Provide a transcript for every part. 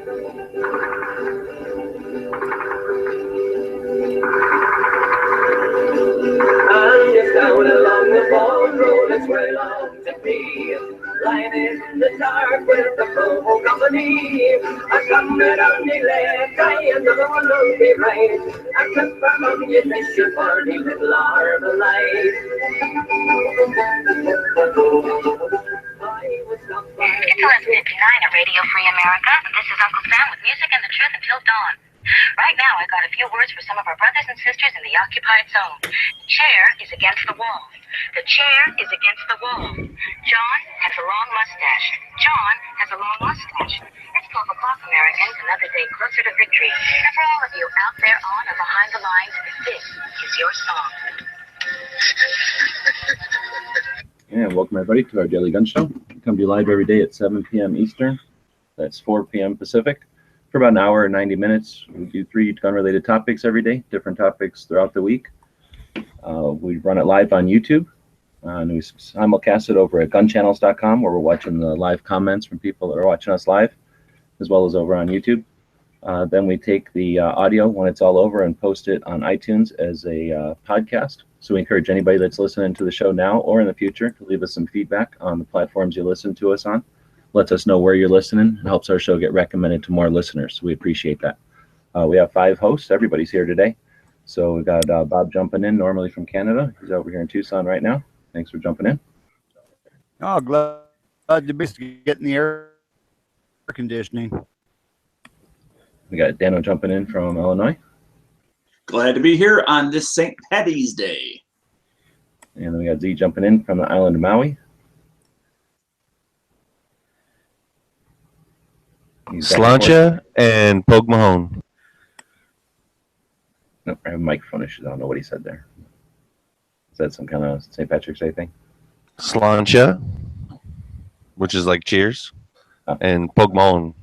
I'm just down along the ball road, it's where I long to be. Lying in the dark with the promo company. I come right on the left, I another one on the right. I come from on your mission for the little arm of light. It's 11:59 at Radio Free America. This is Uncle Sam with music and the truth until dawn. Right now, I got a few words for some of our brothers and sisters in the occupied zone. The chair is against the wall. The chair is against the wall. John has a long mustache. John has a long mustache. It's 12 o'clock, Americans, another day closer to victory. And for all of you out there on or behind the lines, this is your song. And welcome everybody to our Daily Gun Show. We come to you live every day at 7 p.m. Eastern. That's 4 p.m. Pacific. For about an hour and 90 minutes, we do 3 gun-related topics every day, different topics throughout the week. We run it live on YouTube, and we simulcast it over at gunchannels.com, where we're watching the live comments from people that are watching us live, as well as over on YouTube. Then we take the audio when it's all over and post it on iTunes as a podcast. So we encourage anybody that's listening to the show now or in the future to leave us some feedback on the platforms you listen to us on. Lets us know where you're listening. It helps our show get recommended to more listeners. So we appreciate that. We have 5 hosts. Everybody's here today. So we've got Bob jumping in, normally from Canada. He's over here in Tucson right now. Thanks for jumping in. Oh, glad to be getting the air conditioning. We got Dano jumping in from Illinois. Glad to be here on this St. Paddy's Day. And then we got Z jumping in from the island of Maui. Slancha and Pogue Mahone. No, I have microphone issues. I don't know what he said there. Is that some kind of St. Patrick's Day thing? Slancha, which is like cheers, and Pogue Mahone.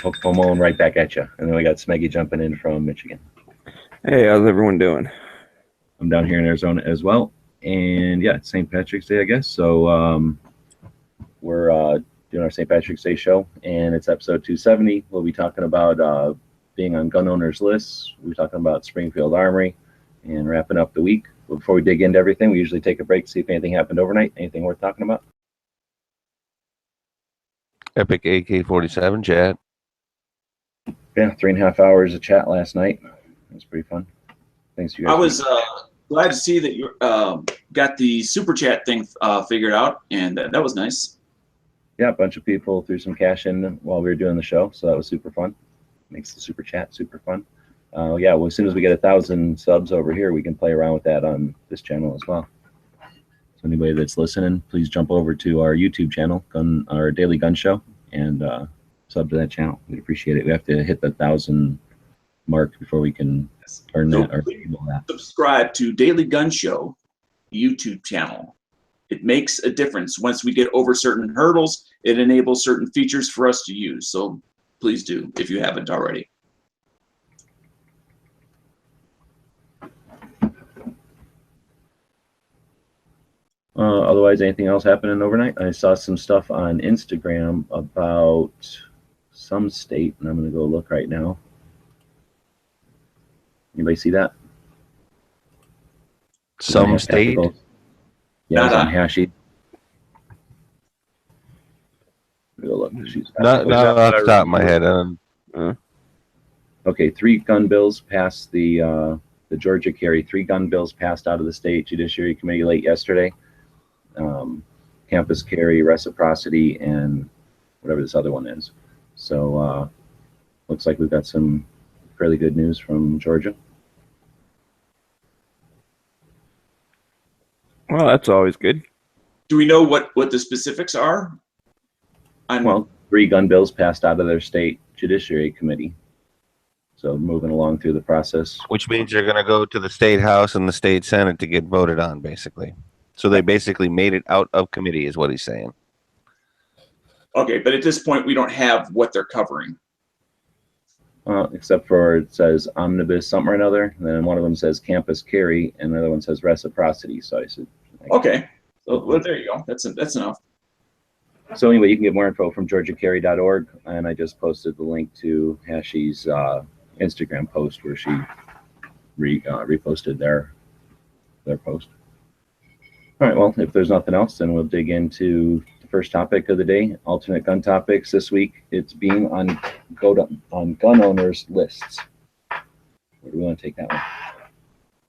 Pogue Mahone right back at you. And then we got Smeggy jumping in from Michigan. Hey, how's everyone doing? I'm down here in Arizona as well. And yeah, it's St. Patrick's Day, I guess. So we're doing our St. Patrick's Day show, and it's episode 270. We'll be talking about being on gun owners' lists. We're talking about Springfield Armory and wrapping up the week. Before we dig into everything, we usually take a break to see if anything happened overnight. Anything worth talking about? Epic AK-47 chat. Yeah, 3.5 hours of chat last night. It was pretty fun. Thanks to you guys. I was glad to see that you got the super chat thing figured out, and that was nice. Yeah, a bunch of people threw some cash in while we were doing the show, so that was super fun. Makes the super chat super fun. Yeah, well, as soon as we get 1,000 subs over here, we can play around with that on this channel as well. So anybody that's listening, please jump over to our YouTube channel, our Daily Gun Show, and sub to that channel. We'd appreciate it. We have to hit the 1,000 mark before we can earn that or enable that. Subscribe to Daily Gun Show YouTube channel. It makes a difference. Once we get over certain hurdles, it enables certain features for us to use. So please do if you haven't already. Otherwise, anything else happening overnight? I saw some stuff on Instagram about some state, and I'm going to go look right now. Anybody see that? Some state? Yeah, it's on Hashi. Go look. Not off the top of my head. Okay, 3 gun bills passed the Georgia carry. 3 gun bills passed out of the state Judiciary Committee late yesterday. Campus carry, reciprocity, and whatever this other one is. So looks like we've got some fairly good news from Georgia. Well, that's always good. Do we know what the specifics are? Well, 3 gun bills passed out of their state Judiciary Committee. So moving along through the process. Which means they're going to go to the state house and the state senate to get voted on, basically. So they basically made it out of committee, is what he's saying. Okay, but at this point, we don't have what they're covering. Except for it says omnibus something or another, and then one of them says campus carry, and another one says reciprocity. So I said, okay, so well, there you go. That's enough. So anyway, you can get more info from georgiacarry.org, and I just posted the link to Hashi's Instagram post where she reposted their post. All right, well, if there's nothing else, then we'll dig into the first topic of the day, alternate gun topics. This week, it's being on gun owners' lists. Where do we want to take that one?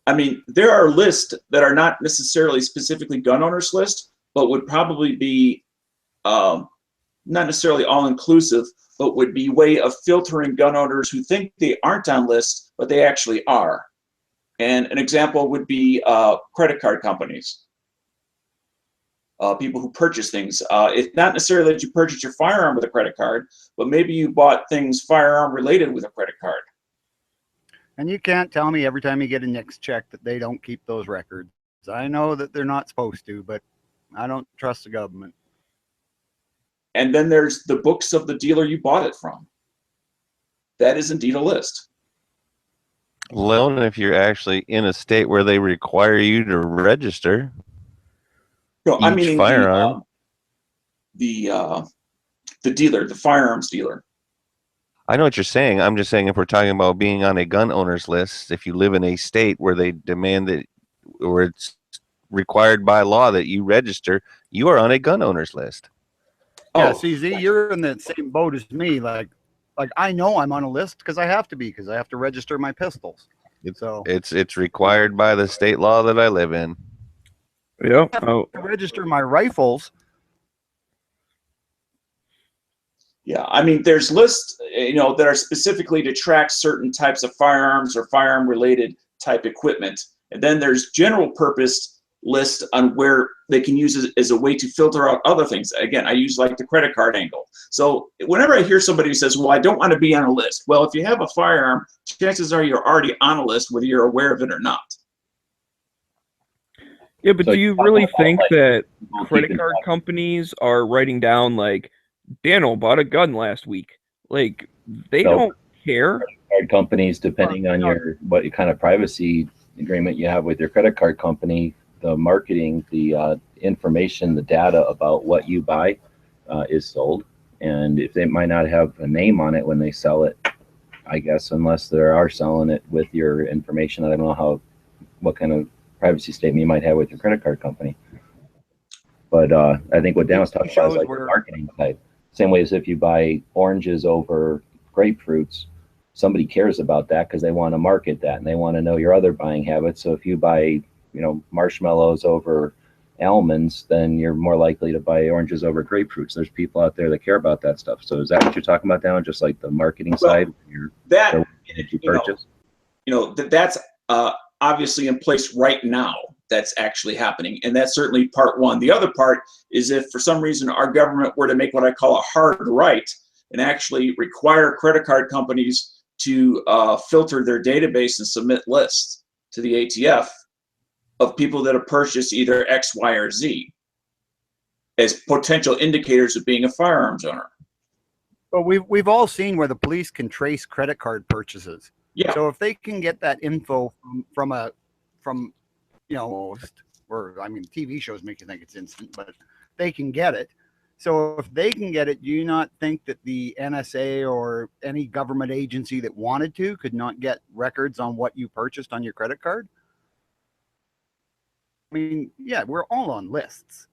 I mean, there are lists that are not necessarily specifically gun owners' lists, but would probably be not necessarily all-inclusive, but would be a way of filtering gun owners who think they aren't on lists, but they actually are. And an example would be credit card companies. People who purchase things. It's not necessarily that you purchase your firearm with a credit card, but maybe you bought things firearm related with a credit card. And you can't tell me every time you get a NICS check that they don't keep those records. I know that they're not supposed to, but I don't trust the government. And then there's the books of the dealer you bought it from. That is indeed a list. Alone if you're actually in a state where they require you to register. No, I mean firearm. The dealer, the firearms dealer. I know what you're saying. I'm just saying if we're talking about being on a gun owner's list, if you live in a state where they demand that, or it's required by law that you register, you are on a gun owner's list. Yeah, CZ, you're in the same boat as me. Like I know I'm on a list because I have to be, because I have to register my pistols. So it's required by the state law that I live in. Yeah. I have to register my rifles. Yeah, I mean, there's lists, that are specifically to track certain types of firearms or firearm-related type equipment, and then there's general purpose lists on where they can use it as a way to filter out other things. Again, I use like the credit card angle. So whenever I hear somebody who says, "Well, I don't want to be on a list," well, if you have a firearm, chances are you're already on a list, whether you're aware of it or not. Yeah, but So do you really think that credit card companies are writing down like, Daniel bought a gun last week? Like, they don't care. Credit card companies, depending on what kind of privacy agreement you have with your credit card company, the marketing, the information, the data about what you buy is sold. And if they might not have a name on it when they sell it, I guess, unless they are selling it with your information, I don't know what kind of privacy statement you might have with your credit card company. But I think what Dan was talking about is like the marketing type. Same way as if you buy oranges over grapefruits, somebody cares about that because they want to market that and they want to know your other buying habits. So if you buy, marshmallows over almonds, then you're more likely to buy oranges over grapefruits. There's people out there that care about that stuff. So is that what you're talking about, Dan? Just like the marketing side? That you purchase? That's obviously in place right now. That's actually happening, and that's certainly part one. The other part is if for some reason our government were to make what I call a hard right and actually require credit card companies to filter their database and submit lists to the ATF of people that have purchased either X, Y, or Z as potential indicators of being a firearms owner. But we've all seen where the police can trace credit card purchases. Yeah. So if they can get that info from or I mean, TV shows make you think it's instant, but they can get it. So if they can get it, do you not think that the NSA or any government agency that wanted to could not get records on what you purchased on your credit card? I mean, yeah, we're all on lists.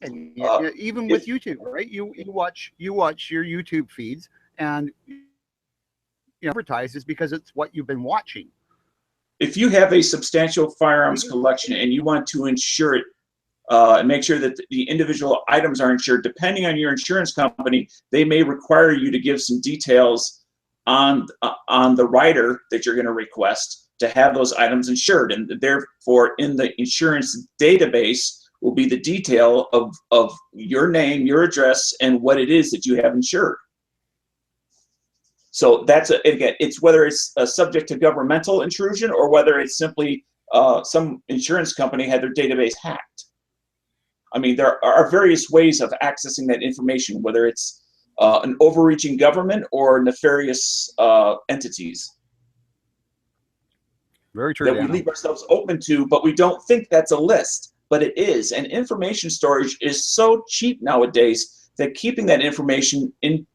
And even with YouTube, right? You watch your YouTube feeds and advertises because it's what you've been watching. If you have a substantial firearms collection and you want to insure it and make sure that the individual items are insured, depending on your insurance company, they may require you to give some details on the rider that you're going to request to have those items insured. And therefore, in the insurance database will be the detail of your name, your address, and what it is that you have insured. So that's again, it's whether it's subject to governmental intrusion or whether it's simply some insurance company had their database hacked. I mean, there are various ways of accessing that information, whether it's an overreaching government or nefarious entities. Very true. That we leave ourselves open to, but we don't think that's a list. but it is. And information storage is so cheap nowadays that keeping that information in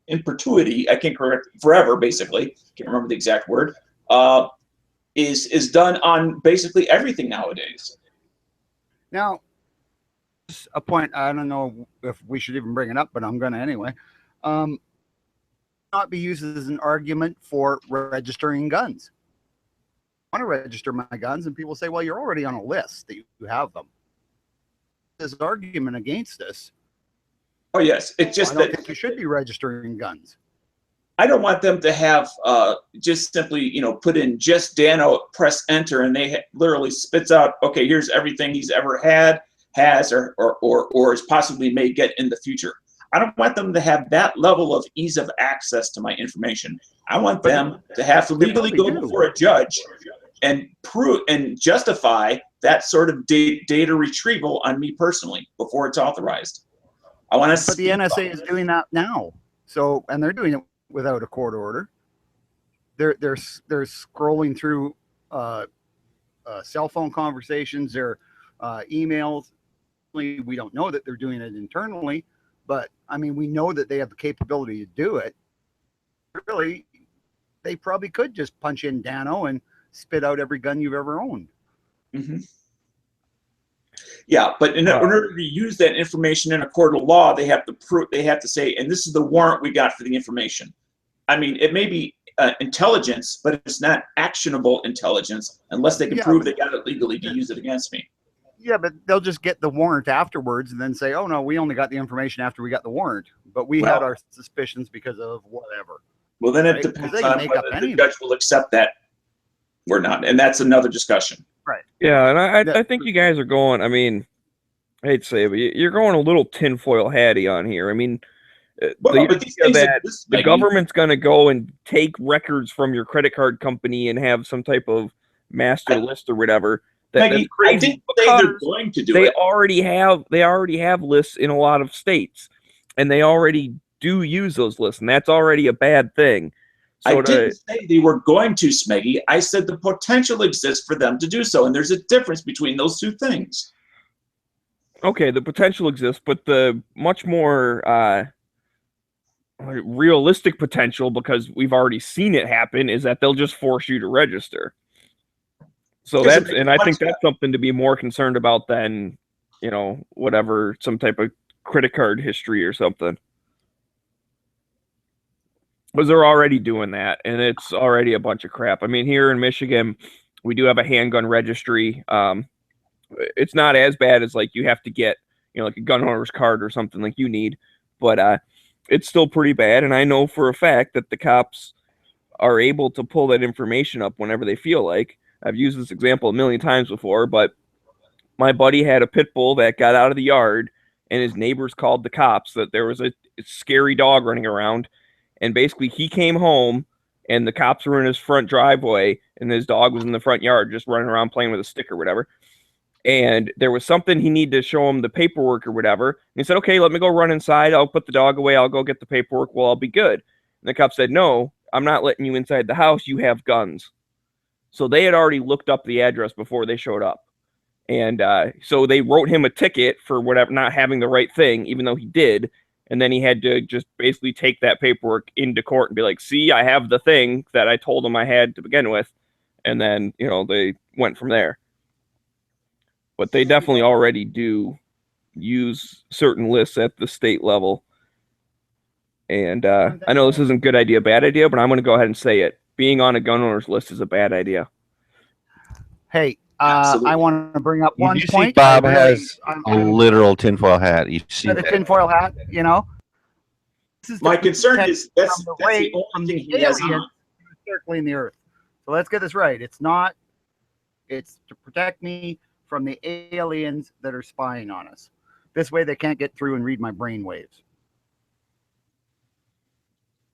perpetuity, I can't correct forever, basically, can't remember the exact word, is done on basically everything nowadays. Now, a point, I don't know if we should even bring it up, but I'm going to anyway. Not be used as an argument for registering guns. I want to register my guns, and people say, well, you're already on a list that you have them. There's an argument against this. Oh, yes. It's just I don't think you should be registering guns. I don't want them to have just simply, put in just Dano, press enter, and they literally spits out, okay, here's everything he's ever had, has, or is possibly may get in the future. I don't want them to have that level of ease of access to my information. I want them to have to legally go before a judge and prove and justify that sort of data retrieval on me personally before it's authorized. I want to. But the NSA is doing that now. So, and they're doing it without a court order. They're scrolling through cell phone conversations, their emails. We don't know that they're doing it internally, but I mean, we know that they have the capability to do it. Really, they probably could just punch in Dano and spit out every gun you've ever owned. Mm-hmm. Yeah, but in order to use that information in a court of law, they have to prove. They have to say, and this is the warrant we got for the information. I mean, it may be intelligence, but it's not actionable intelligence unless they can prove they got it legally to use it against me. Yeah, but they'll just get the warrant afterwards and then say, oh, no, we only got the information after we got the warrant. But we had our suspicions because of whatever. Well, then it depends on whether the judge will accept that or not. And that's another discussion. Right. Yeah, and I think you guys are going, I mean, I hate to say it, but you're going a little tinfoil hatty on here. I mean, the government's going to go and take records from your credit card company and have some type of master list or whatever. Maggie, I didn't say they're going to do it. They already have lists in a lot of states, and they already do use those lists, and that's already a bad thing. So I didn't say they were going to, Smeggy. I said the potential exists for them to do so, and there's a difference between those two things. Okay, the potential exists, but the much more realistic potential, because we've already seen it happen, is that they'll just force you to register. So I think that's something to be more concerned about than, whatever, some type of credit card history or something. Because they're already doing that, and it's already a bunch of crap. I mean, here in Michigan, we do have a handgun registry. It's not as bad as like you have to get, like a gun owner's card or something like you need, but it's still pretty bad. And I know for a fact that the cops are able to pull that information up whenever they feel like. I've used this example a million times before, but my buddy had a pit bull that got out of the yard, and his neighbors called the cops that there was a scary dog running around. And basically he came home, and the cops were in his front driveway, and his dog was in the front yard just running around playing with a stick or whatever. And there was something he needed to show him the paperwork or whatever. And he said, okay, let me go run inside. I'll put the dog away. I'll go get the paperwork. Well, I'll be good. And the cop said, no, I'm not letting you inside the house. You have guns. So they had already looked up the address before they showed up. And so they wrote him a ticket for whatever, not having the right thing, even though he did. And then he had to just basically take that paperwork into court and be like, see, I have the thing that I told him I had to begin with. And then, they went from there. But they definitely already do use certain lists at the state level. And I know this isn't a good idea, bad idea, but I'm going to go ahead and say it. Being on a gun owner's list is a bad idea. Hey, I want to bring up one point. Bob has a literal tinfoil hat. You see the tinfoil hat, This is my concern is that's the only thing he has on. Circling the earth. So let's get this right. It's to protect me from the aliens that are spying on us. This way they can't get through and read my brain waves.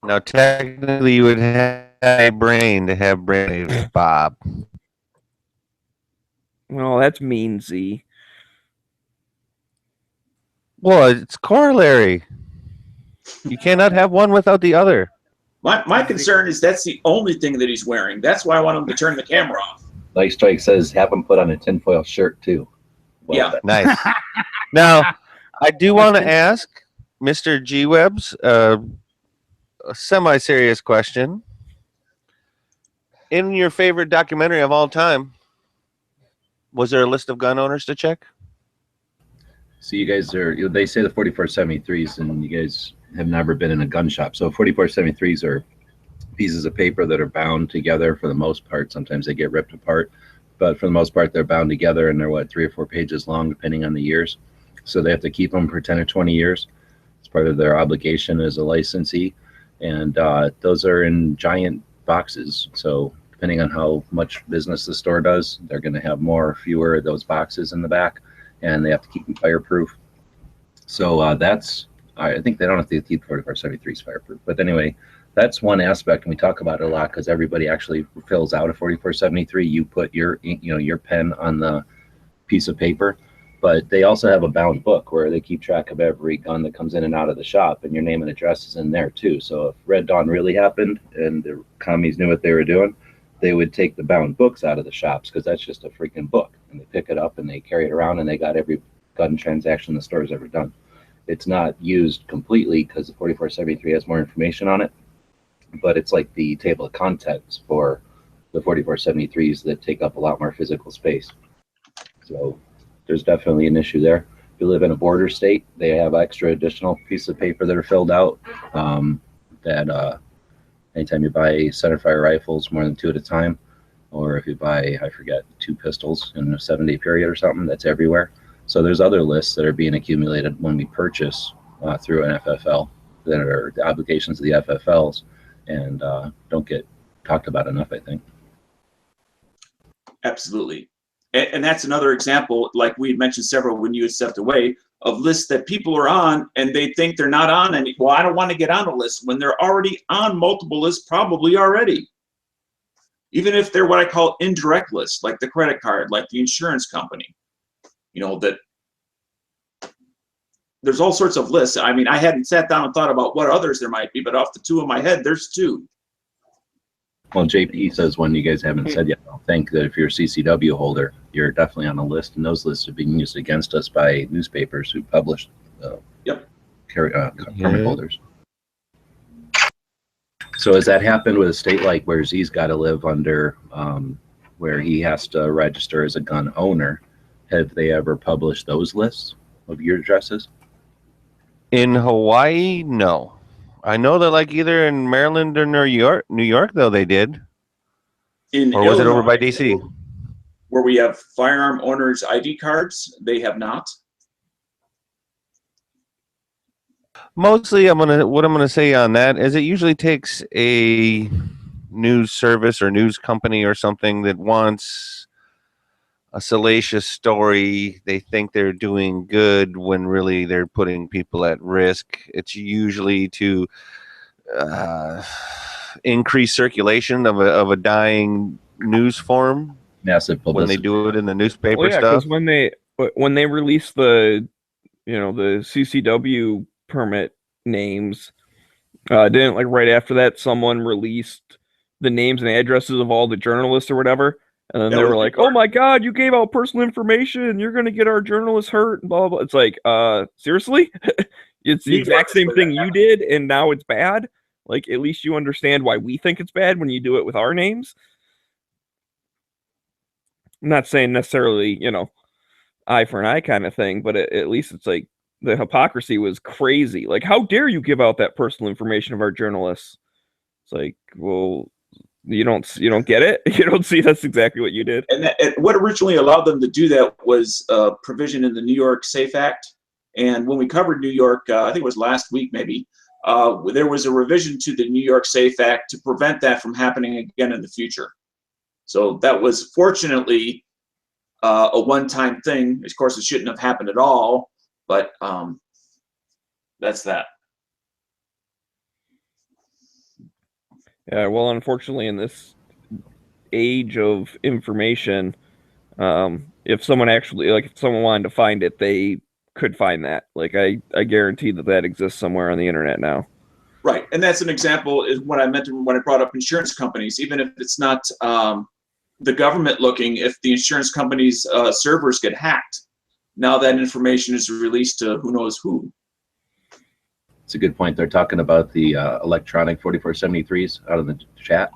Now, technically, you would have a brain to have brain waves, Bob. Well, that's mean, Z. Well, it's corollary. You cannot have one without the other. My concern is that's the only thing that he's wearing. That's why I want him to turn the camera off. Nightstryke says have him put on a tinfoil shirt too. Well Yeah. said. Nice. Now, I do want to ask Mr. G Webs a semi-serious question. In your favorite documentary of all time, was there a list of gun owners to check? So you guys are, they say the 4473s, and you guys have never been in a gun shop. So 4473s are pieces of paper that are bound together for the most part. Sometimes they get ripped apart, but for the most part, they're bound together, and they're 3 or 4 pages long, depending on the years. So they have to keep them for 10 or 20 years. It's part of their obligation as a licensee. And those are in giant boxes. So depending on how much business the store does, they're going to have more or fewer of those boxes in the back, and they have to keep them fireproof. So that's, I think they don't have to keep 4473s fireproof. But anyway, that's one aspect, and we talk about it a lot because everybody actually fills out a 4473. You put your, your pen on the piece of paper, but they also have a bound book where they keep track of every gun that comes in and out of the shop, and your name and address is in there too. So if Red Dawn really happened and the commies knew what they were doing, they would take the bound books out of the shops, because that's just a freaking book, and they pick it up and they carry it around, and they got every gun transaction the store's ever done. It's not used completely because the 4473 has more information on it, but it's like the table of contents for the 4473s that take up a lot more physical space. So there's definitely an issue there. If you live in a border state, they have extra additional pieces of paper that are filled out that anytime you buy centerfire rifles more than 2 at a time, or if you buy, I forget, 2 pistols in a 7-day period or something, that's everywhere. So there's other lists that are being accumulated when we purchase through an FFL that are the obligations of the FFLs, and don't get talked about enough, I think. Absolutely. And that's another example, like we had mentioned several when you had stepped away, of lists that people are on and they think they're not on any. Well, I don't want to get on a list when they're already on multiple lists, probably already. Even if they're what I call indirect lists, like the credit card, like the insurance company, that there's all sorts of lists. I mean, I hadn't sat down and thought about what others there might be, but off the 2 of my head, there's 2. Well, JP says one you guys haven't said yet. I think that if you're a CCW holder, you're definitely on a list, and those lists are being used against us by newspapers who publish permit holders. So has that happened with a state like where Z's got to live under, where he has to register as a gun owner? Have they ever published those lists of your addresses? In Hawaii, no. I know that like either in Maryland or New York though they did. Or was it over by DC? Where we have firearm owners' ID cards, they have not. Mostly, what I'm gonna say on that is it usually takes a news service or news company or something that wants a salacious story. They think they're doing good when really they're putting people at risk. It's usually to increase circulation of a dying news form. Massive publicity. When they do it in the newspaper stuff. Because when they release the CCW permit names, didn't like right after that someone released the names and addresses of all the journalists or whatever, and then they were like, "Oh my God, you gave out personal information! You're gonna get our journalists hurt!" And blah blah blah. It's like, seriously, it's the exact same thing you did, and now it's bad. Like, at least you understand why we think it's bad when you do it with our names. I'm not saying necessarily, eye for an eye kind of thing, but at least it's like the hypocrisy was crazy. Like, how dare you give out that personal information of our journalists? It's like, well, you don't get it. You don't see that's exactly what you did. And what originally allowed them to do that was a provision in the New York SAFE Act. And when we covered New York, I think it was last week maybe, there was a revision to the New York SAFE Act to prevent that from happening again in the future. So that was fortunately a one-time thing. Of course, it shouldn't have happened at all, but that's that. Yeah, well, unfortunately, in this age of information, if someone wanted to find it, they could find that. Like, I guarantee that exists somewhere on the internet now. Right, and that's an example is what I meant when I brought up insurance companies. Even if it's not the government looking, if the insurance company's servers get hacked, now that information is released to who knows who. It's a good point. They're talking about the electronic 4473s out of the chat.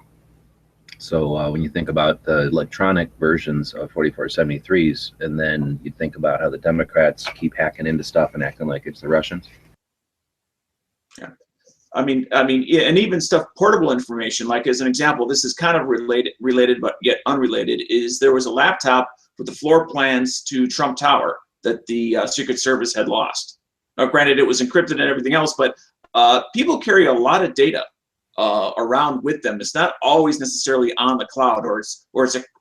So when you think about the electronic versions of 4473s, and then you think about how the Democrats keep hacking into stuff and acting like it's the Russians. Yeah. I mean, yeah, and even stuff, portable information, like as an example, this is kind of related, but yet unrelated, is there was a laptop with the floor plans to Trump Tower that the Secret Service had lost. Now, granted, it was encrypted and everything else, but people carry a lot of data around with them. It's not always necessarily on the cloud, or it's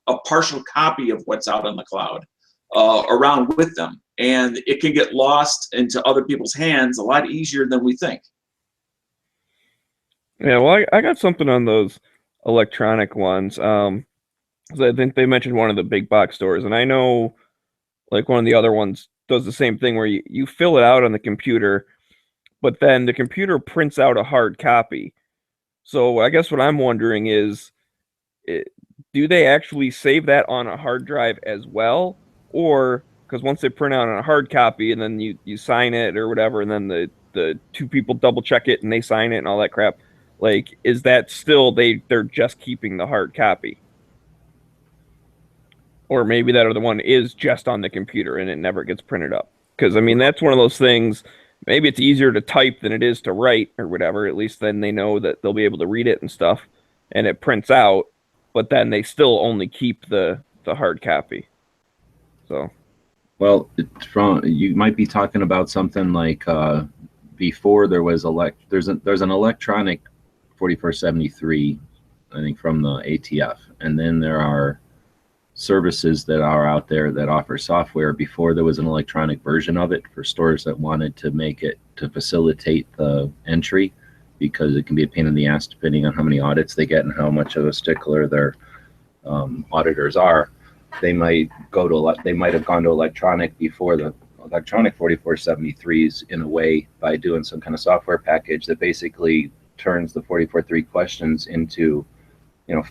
a partial copy of what's out on the cloud around with them, and it can get lost into other people's hands a lot easier than we think. Yeah, well, I got something on those electronic ones. 'Cause I think they mentioned one of the big box stores, and I know like one of the other ones does the same thing where you fill it out on the computer, but then the computer prints out a hard copy. So I guess what I'm wondering is, do they actually save that on a hard drive as well? Or, because once they print out on a hard copy and then you sign it or whatever, and then the two people double check it and they sign it and all that crap, like, is that still they're just keeping the hard copy? Or maybe that other one is just on the computer and it never gets printed up. Because, I mean, that's one of those things. Maybe it's easier to type than it is to write or whatever. At least then they know that they'll be able to read it and stuff. And it prints out. But then they still only keep the hard copy. So. Well, you might be talking about something like before there was there's an electronic 4473, I think, from the ATF. And then there are services that are out there that offer software. Before there was an electronic version of it for stores that wanted to make it to facilitate the entry, because it can be a pain in the ass depending on how many audits they get and how much of a stickler their auditors are. They might have gone to electronic before the electronic 4473s in a way by doing some kind of software package that basically turns the 443 questions into,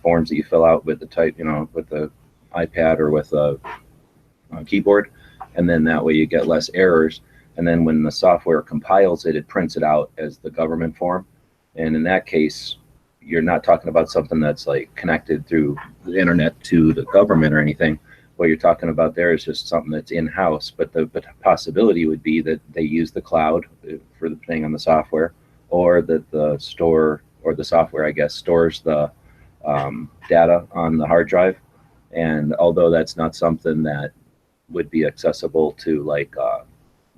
forms that you fill out with the type, with the iPad or with a keyboard, and then that way you get less errors. And then when the software compiles it, it prints it out as the government form. And in that case, you're not talking about something that's like connected through the internet to the government or anything. What you're talking about there is just something that's in-house. But the possibility would be that they use the cloud for the thing on the software, or that the store, or the software, I guess, stores the data on the hard drive. And although that's not something that would be accessible to like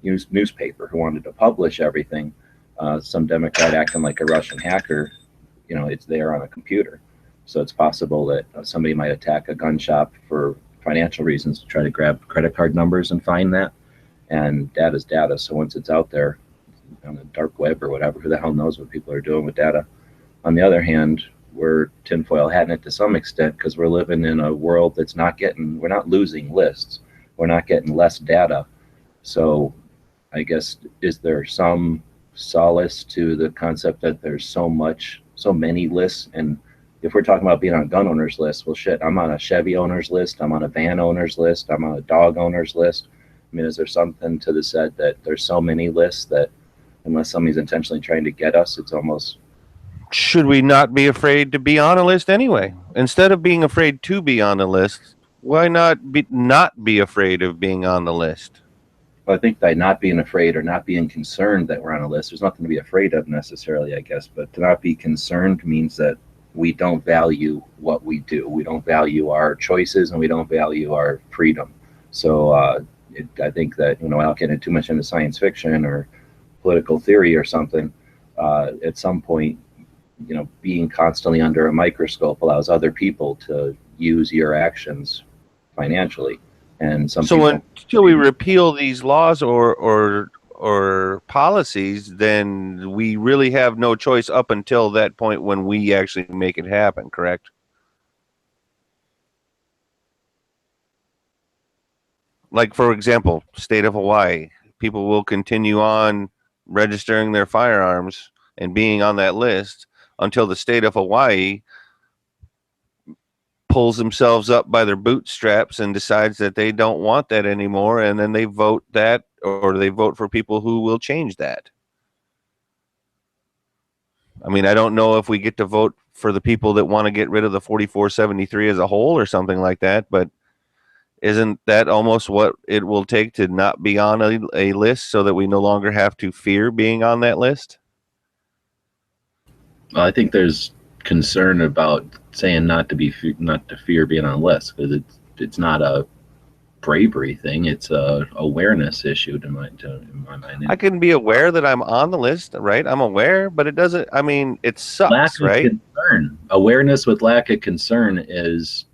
newspaper who wanted to publish everything, some Democrat acting like a Russian hacker, it's there on a computer. So it's possible that somebody might attack a gun shop for financial reasons to try to grab credit card numbers and find that. And data's data. So once it's out there on the dark web or whatever, who the hell knows what people are doing with data. On the other hand, we're tinfoil hatting it to some extent, because we're living in a world that's we're not losing lists. We're not getting less data. So I guess, is there some solace to the concept that there's so many lists? And if we're talking about being on a gun owner's list, well, shit, I'm on a Chevy owner's list. I'm on a van owner's list. I'm on a dog owner's list. I mean, is there something to the set that there's so many lists that unless somebody's intentionally trying to get us, it's almost... Should we not be afraid to be on a list anyway? Instead of being afraid to be on a list, why not be afraid of being on the list? Well, I think by not being afraid or not being concerned that we're on a list, there's nothing to be afraid of necessarily, I guess. But to not be concerned means that we don't value what we do. We don't value our choices, and we don't value our freedom. So I think that, without getting too much into science fiction or political theory or something, at some point, being constantly under a microscope allows other people to use your actions financially. And so until we repeal these laws or policies, then we really have no choice up until that point when we actually make it happen, correct? Like, for example, state of Hawaii, people will continue on registering their firearms and being on that list until the state of Hawaii pulls themselves up by their bootstraps and decides that they don't want that anymore, and then they vote that, or they vote for people who will change that. I mean, I don't know if we get to vote for the people that want to get rid of the 4473 as a whole or something like that, but isn't that almost what it will take to not be on a list so that we no longer have to fear being on that list? Well, I think there's concern about saying not to fear being on a list, because it's not a bravery thing. It's a awareness issue in my mind. I can be aware that I'm on the list, right? I'm aware, but it doesn't. I mean, it sucks, lack of right? concern. Awareness with lack of concern is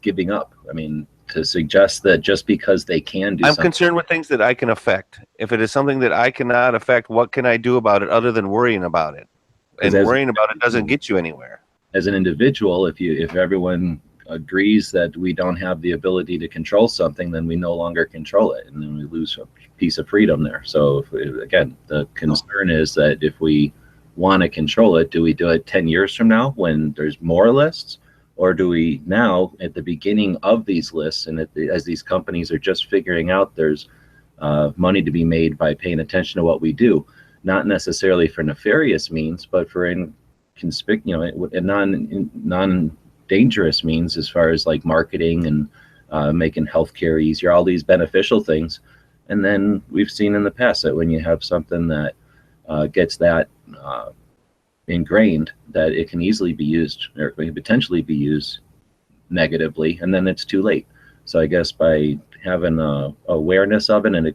giving up. I mean, to suggest that just because they can do I'm something. concerned with things that I can affect. If it is something that I cannot affect, what can I do about it other than worrying about it? And worrying about it doesn't get you anywhere. As an individual, if everyone agrees that we don't have the ability to control something, then we no longer control it, and then we lose a piece of freedom there. So again, the concern is that if we want to control it, do we do it 10 years from now when there's more lists? Or do we now, at the beginning of these lists, and as these companies are just figuring out there's money to be made by paying attention to what we do, not necessarily for nefarious means, but for non-dangerous means, as far as like marketing and making healthcare easier, all these beneficial things. And then we've seen in the past that when you have something that gets that ingrained, that it can easily be used, or potentially be used negatively, and then it's too late. So I guess by having awareness of it and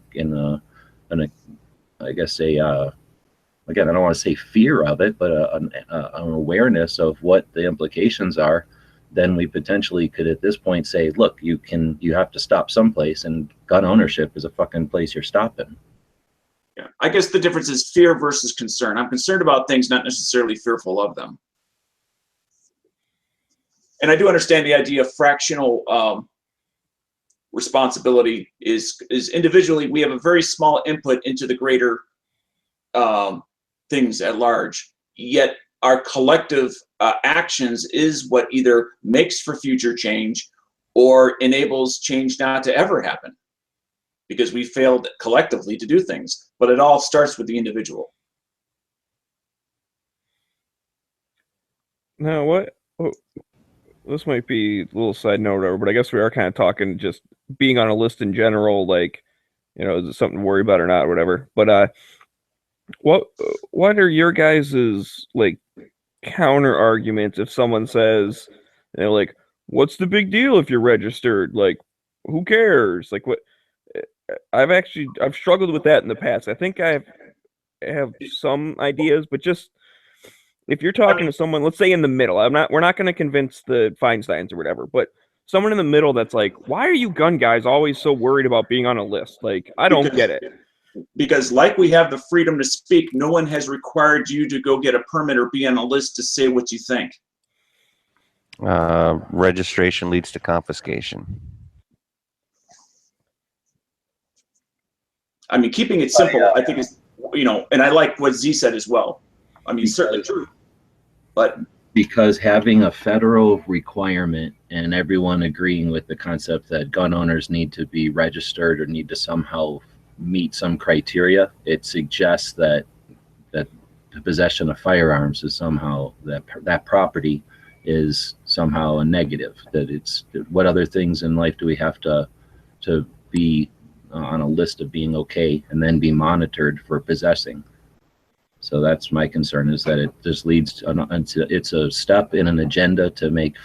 again, I don't want to say fear of it, but an awareness of what the implications are, then we potentially could at this point say, look, you have to stop someplace, and gun ownership is a fucking place you're stopping. Yeah, I guess the difference is fear versus concern. I'm concerned about things, not necessarily fearful of them. And I do understand the idea of fractional responsibility is individually, we have a very small input into the greater things at large, yet our collective actions is what either makes for future change or enables change not to ever happen, because we failed collectively to do things. But it all starts with the individual. Now, this might be a little side note or whatever, but I guess we are kind of talking just being on a list in general, like, you know, is it something to worry about or not, or whatever. But what are your guys's like counter arguments if someone says, you know, like, what's the big deal if you're registered? Like, who cares? Like, what? I've struggled with that in the past. I think I have some ideas, but just if you're talking to someone, let's say in the middle, we're not going to convince the Feinsteins or whatever, but someone in the middle that's like, why are you gun guys always so worried about being on a list? Like, I don't get it. Because like we have the freedom to speak, no one has required you to go get a permit or be on a list to say what you think. Registration leads to confiscation. I mean, keeping it simple, I think is, you know, and I like what Z said as well. I mean, certainly true. But because having a federal requirement and everyone agreeing with the concept that gun owners need to be registered or need to somehow meet some criteria, it suggests that the possession of firearms is somehow that property is somehow a negative. That it's what other things in life do we have to be on a list of being okay and then be monitored for possessing? So that's my concern, is that it just leads to, it's a step in an agenda to make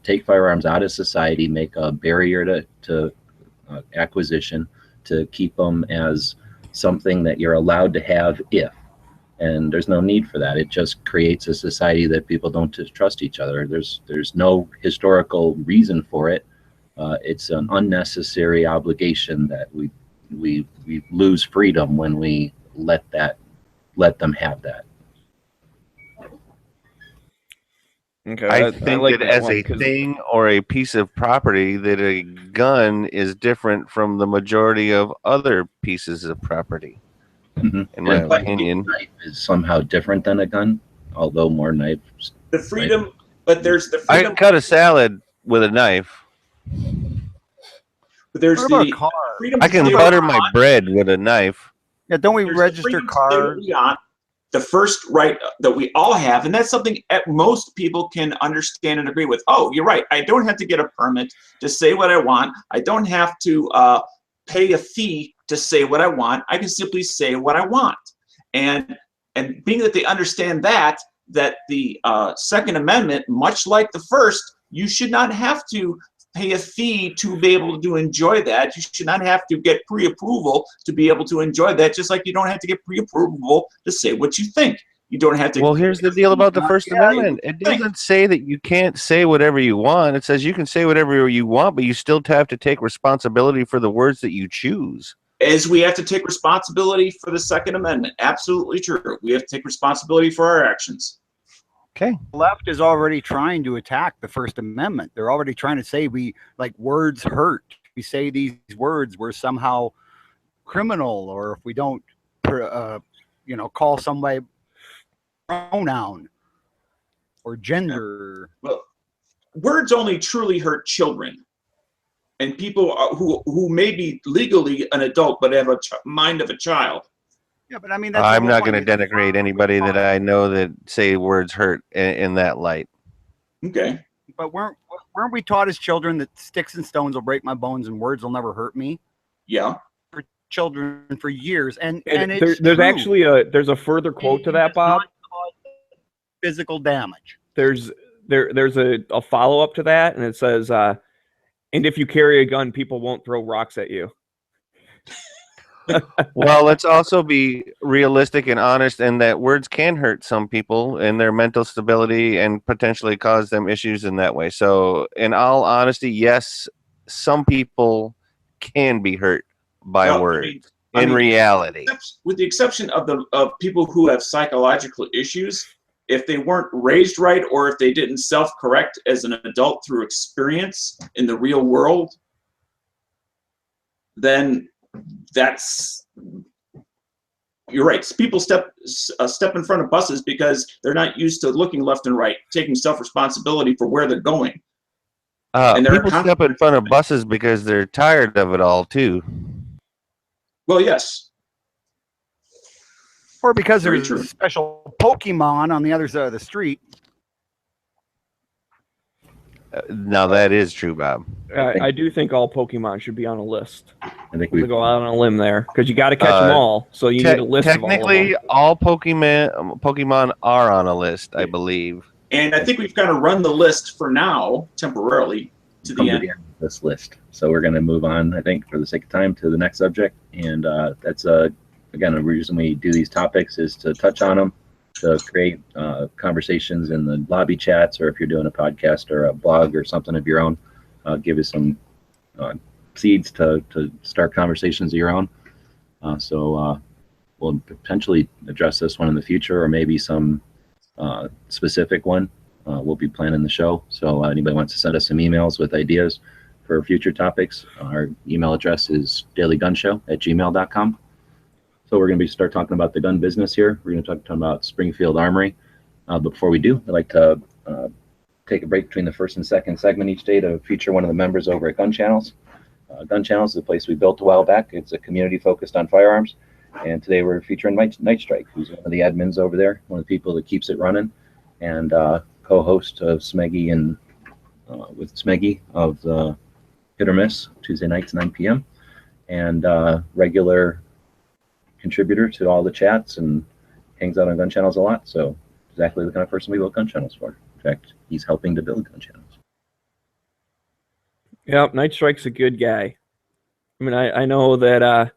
take firearms out of society, make a barrier to acquisition, to keep them as something that you're allowed to have and there's no need for that. It just creates a society that people don't trust each other. There's no historical reason for it. It's an unnecessary obligation that we lose freedom when we let them have that. Okay, I think like that as a thing or a piece of property, that a gun is different from the majority of other pieces of property. Mm-hmm. In my opinion, knife is somehow different than a gun, although more knives. The freedom But there's the I freedom. can cut a salad with a knife. But there's What about the car? freedom I to can say butter what we my want. bread with a knife. Yeah, don't we There's the register freedom to say what cars? we want. The first right that we all have, and that's something at most people can understand and agree with. Oh, you're right. I don't have to get a permit to say what I want. I don't have to pay a fee to say what I want. I can simply say what I want. And being that they understand that the Second Amendment, much like the first, you should not have to pay a fee to be able to enjoy that. You should not have to get pre-approval to be able to enjoy that, just like you don't have to get pre-approval to say what you think. You don't have to. Well, here's the deal about the First Yeah, Amendment. It doesn't say that you can't say whatever you want. It says you can say whatever you want, but you still have to take responsibility for the words that you choose. As we have to take responsibility for the Second Amendment. Absolutely true. We have to take responsibility for our actions. Okay. The left is already trying to attack the First Amendment. They're already trying to say words hurt. We say these words, we're somehow criminal, or if we don't, call somebody pronoun or gender. Well, words only truly hurt children and people who may be legally an adult but have a mind of a child. Yeah, but I mean, that's I'm not going to denigrate anybody that I know that say words hurt in that light. Okay. But weren't we taught as children that sticks and stones will break my bones and words will never hurt me? Yeah. For children for years, and there's true. actually a further quote to that, Bob. Physical damage. There's a follow up to that, and it says, "And if you carry a gun, people won't throw rocks at you." Well, let's also be realistic and honest in that words can hurt some people in their mental stability and potentially cause them issues in that way. So, in all honesty, yes, some people can be hurt by words. In reality, with the exception of people who have psychological issues, if they weren't raised right or if they didn't self-correct as an adult through experience in the real world, then you're right. People step in front of buses because they're not used to looking left and right, taking self-responsibility for where they're going. And people step in front of buses because they're tired of it all too. Well, yes. Or because there's a special Pokemon on the other side of the street. Now that is true, Bob. I do think all Pokemon should be on a list. I think we go out on a limb there because you got to catch them all. So you need a list. Technically, all Pokemon are on a list, I believe. And I think we've kind of run the list for now, temporarily, to the end of this list. So we're going to move on, I think, for the sake of time, to the next subject. And that's again, the reason we do these topics is to touch on them, to create conversations in the lobby chats, or if you're doing a podcast or a blog or something of your own, give us some seeds to start conversations of your own. So we'll potentially address this one in the future, or maybe some specific one. We'll be planning the show. So anybody wants to send us some emails with ideas for future topics, our email address is dailygunshow@gmail.com. So we're going to start talking about the gun business here. We're going to talk about Springfield Armory. But before we do, I'd like to take a break between the first and second segment each day to feature one of the members over at Gun Channels. Gun Channels is a place we built a while back. It's a community focused on firearms. And today we're featuring Nightstrike, who's one of the admins over there, one of the people that keeps it running, and co-host of Smeggy and with Smeggy of the Hit or Miss, Tuesday nights, 9 p.m. And regular contributor to all the chats and hangs out on Gun Channels a lot. So exactly the kind of person we built Gun Channels for. In fact, he's helping to build Gun Channels. Yeah, Nightstrike's a good guy. I mean, I know that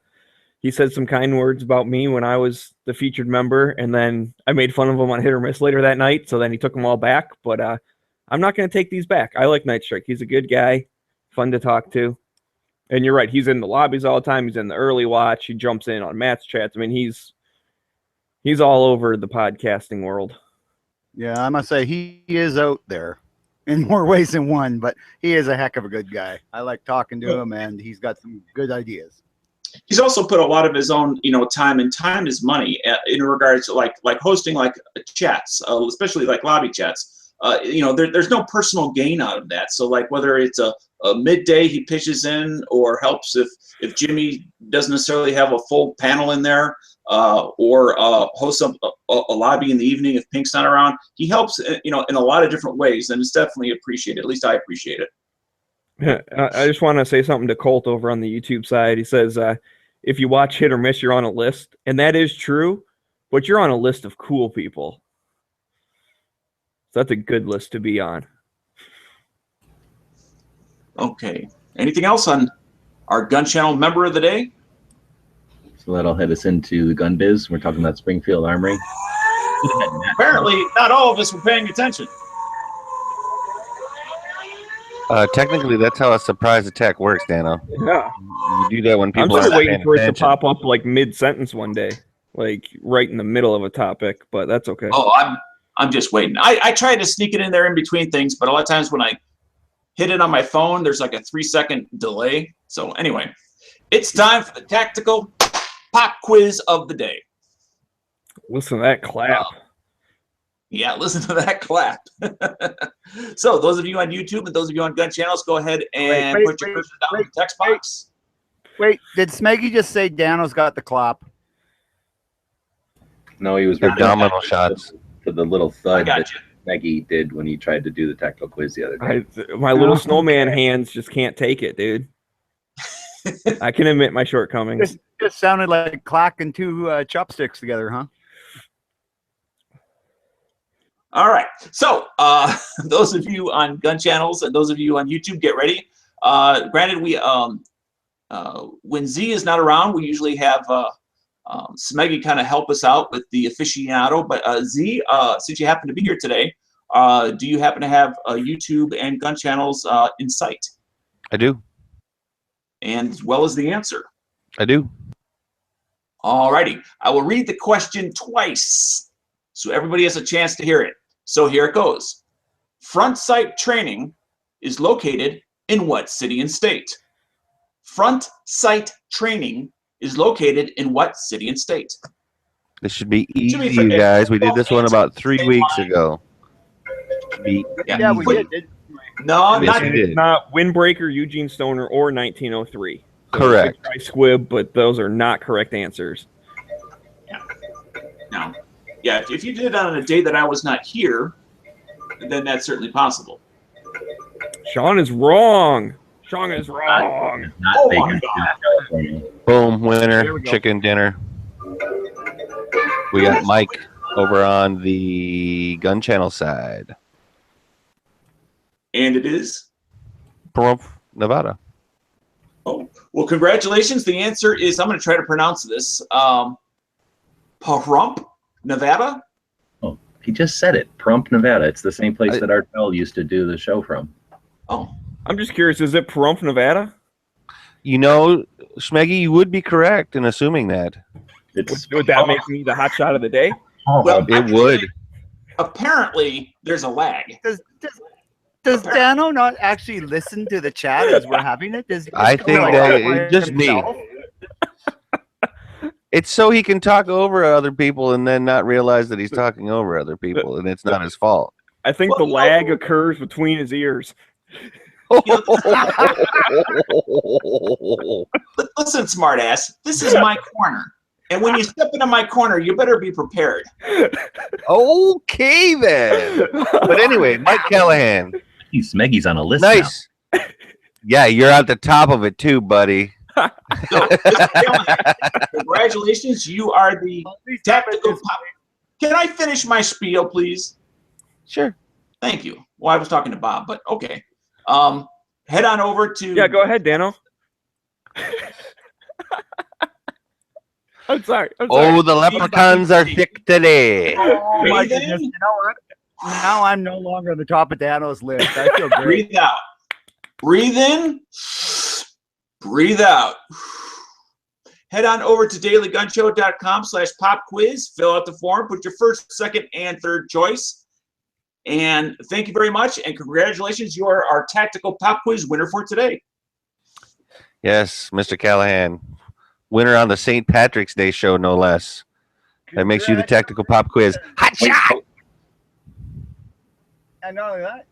he said some kind words about me when I was the featured member, and then I made fun of him on Hit or Miss later that night, so then he took them all back. But I'm not going to take these back. I like Nightstrike. He's a good guy, fun to talk to. And you're right, he's in the lobbies all the time. He's in the early watch. He jumps in on Matt's chats. I mean, he's all over the podcasting world. Yeah, I must say he is out there in more ways than one, but he is a heck of a good guy. I like talking to him, and he's got some good ideas. He's also put a lot of his own, time, and time is money in regards to like hosting like chats, especially like lobby chats. there's no personal gain out of that. So like whether it's a midday he pitches in or helps if Jimmy doesn't necessarily have a full panel in there, or hosts a lobby in the evening if Pink's not around, he helps in a lot of different ways, and it's definitely appreciated. At least I appreciate it. I just want to say something to Colt over on the YouTube side. He says, if you watch Hit or Miss, you're on a list. And that is true, but you're on a list of cool people. So that's a good list to be on. Okay. Anything else on our Gun Channel member of the day? So that'll head us into the gun biz. We're talking about Springfield Armory. Apparently, not all of us were paying attention. Technically, that's how a surprise attack works, Dano. Yeah. You do that when I'm people just aren't waiting paying for it to attention. pop up like mid-sentence one day, like right in the middle of a topic, but that's okay. Oh, I'm just waiting. I tried to sneak it in there in between things, but a lot of times when I hit it on my phone, there's like a 3-second delay. So anyway, it's time for the tactical pop quiz of the day. Listen to that clap. Yeah, listen to that clap. So those of you on YouTube and those of you on Gun Channels, go ahead and put your cursor down in the text box. Wait, did Smeggy just say Dano's got the clap? No, he was Abdominal shots. to the little I thud got that you. Maggie did when he tried to do the tactical quiz the other day. My little snowman hands just can't take it, dude. I can admit my shortcomings. Just sounded like clacking two chopsticks together, huh? All right. So those of you on Gun Channels and those of you on YouTube, get ready. Granted, we when Z is not around, we usually have Smeggy kind of help us out with the aficionado. But Z, since you happen to be here today, do you happen to have YouTube and Gun Channels in sight? I do. And as well as the answer. I do. All righty. I will read the question twice so everybody has a chance to hear it. So here it goes. Front sight training is located in what city and state? Front sight training is located in what city and state? This should be To easy, be fair, you guys. We did this one answer about 3 same weeks line. ago. Be Yeah, we easy. did. No, Yes, not we did. Not Windbreaker, Eugene Stoner, or 1903. So Correct. I squib, but those are not correct answers. no. Yeah, if you did it on a day that I was not here, then that's certainly possible. Sean is wrong. Sean is wrong. Not Oh Vegas, my it's God. California. Boom, There winner, we go. chicken dinner. We got Mike over on the Gun Channel side. And it is? Pahrump, Nevada. Oh, well, congratulations. The answer is, I'm going to try to pronounce this. Pahrump, Nevada? Oh, he just said it. Pahrump, Nevada. It's the same place I- that Art Bell used to do the show from. Oh, I'm just curious, is it Pahrump, Nevada? You know, Smeggy, you would be correct in assuming that. It's Would that make me the hot shot of the day? well, It would. apparently there's a lag. Does Dano not actually listen to the chat as we're having it? Does he I just think go that like by it's just me. himself? It's so he can talk over other people and then not realize that he's talking over other people, and it's not his fault. I think the lag occurs between his ears. Listen, smartass, this is my corner. And when you step into my corner, you better be prepared. Okay, then. But anyway, Mike Callahan. Smeggy's on a list now. Nice. Yeah, you're at the top of it too, buddy. So, Mr. Callahan, congratulations. You are the tactical pop. Can I finish my spiel, please? Sure. Thank you. Well, I was talking to Bob, but okay. Head on over to. Yeah, go ahead, Dano. I'm sorry. Oh, the leprechauns are thick today. Oh my Breathe in. goodness! You know what? Now I'm no longer on the top of Dano's list. I feel great. Breathe out. Breathe in. Breathe out. Head on over to dailygunshow.com/popquiz. Fill out the form. Put your first, second, and third choice. And thank you very much. And congratulations. You are our tactical pop quiz winner for today. Yes, Mr. Callahan. Winner on the St. Patrick's Day show, no less. That makes you the tactical pop quiz. Hot shot! and not only that,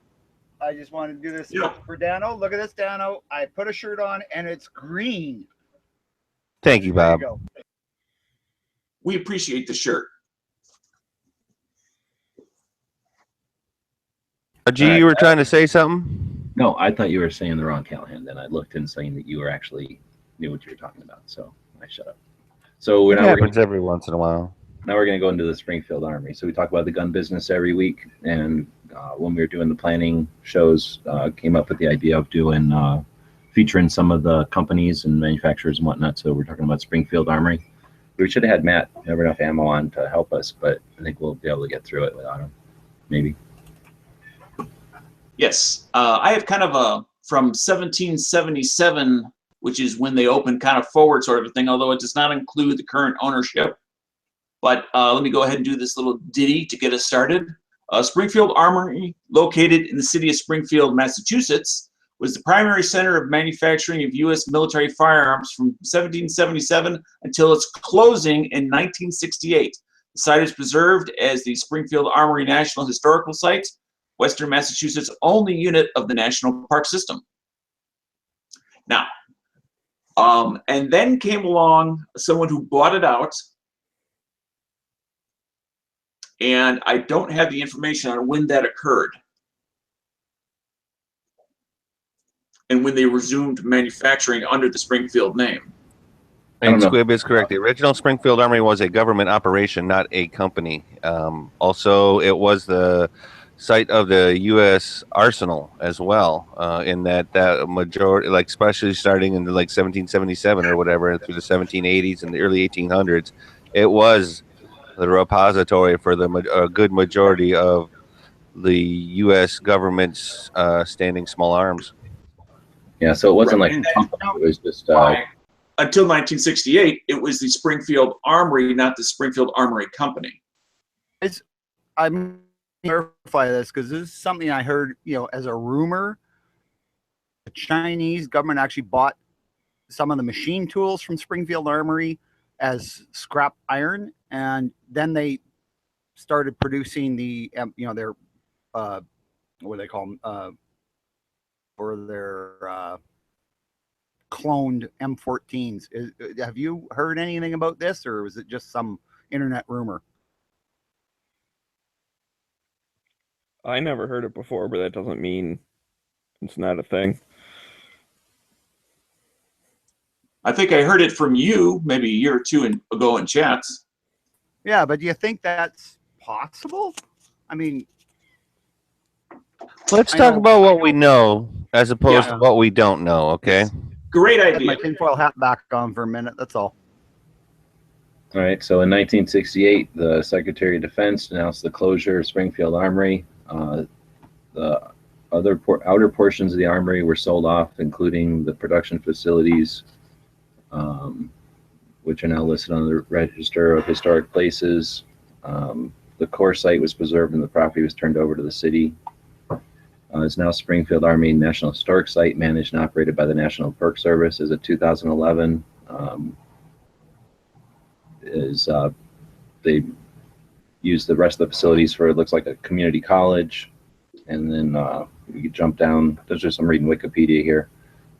I just wanted to do this Yeah. for Dano. Look at this, Dano. I put a shirt on and it's green. Thank you, There you Bob. go. We appreciate the shirt. G, you were trying to say something? No, I thought you were saying the wrong Callahan. Then I looked and saying that you were actually knew what you were talking about. So I shut up. So It now we're happens every once in a while. Now we're going to go into the Springfield Armory. So we talk about the gun business every week. And when we were doing the planning shows, came up with the idea of doing featuring some of the companies and manufacturers and whatnot. So we're talking about Springfield Armory. We should have had Matt have enough ammo on to help us, but I think we'll be able to get through it without him. Maybe. Yes, I have kind of a from 1777, which is when they opened, kind of forward sort of a thing, although it does not include the current ownership. But let me go ahead and do this little ditty to get us started. Springfield Armory, located in the city of Springfield, Massachusetts, was the primary center of manufacturing of U.S. military firearms from 1777 until its closing in 1968. The site is preserved as the Springfield Armory National Historical Site, Western Massachusetts' only unit of the National Park System. Now, and then came along someone who bought it out, and I don't have the information on when that occurred and when they resumed manufacturing under the Springfield name. And Squib is correct. The original Springfield Armory was a government operation, not a company. Also, it was the site of the U.S. Arsenal as well, in that majority, like especially starting in like 1777 or whatever, through the 1780s and the early 1800s, it was the repository for a good majority of the U.S. government's standing small arms. Yeah, so it wasn't like a company. It was just until 1968, it was the Springfield Armory, not the Springfield Armory Company. I'm clarify this because this is something I heard, as a rumor. The Chinese government actually bought some of the machine tools from Springfield Armory as scrap iron, and then they started producing the, their, what do they call them, for their cloned M14s. Have you heard anything about this, or was it just some internet rumor? I never heard it before, but that doesn't mean it's not a thing. I think I heard it from you maybe a year or two ago in chats. Yeah, but do you think that's possible? I mean, let's talk about what we know as opposed to what we don't know, okay? Great idea. I had my tinfoil hat back on for a minute, that's all. All right, so in 1968, the Secretary of Defense announced the closure of Springfield Armory. The other outer portions of the armory were sold off, including the production facilities, which are now listed on the Register of Historic Places. The core site was preserved and the property was turned over to the city. It's now Springfield Army National Historic Site, managed and operated by the National Park Service as of 2011. They use the rest of the facilities for, it looks like, a community college. And then we could jump down, there's just, I'm reading Wikipedia here.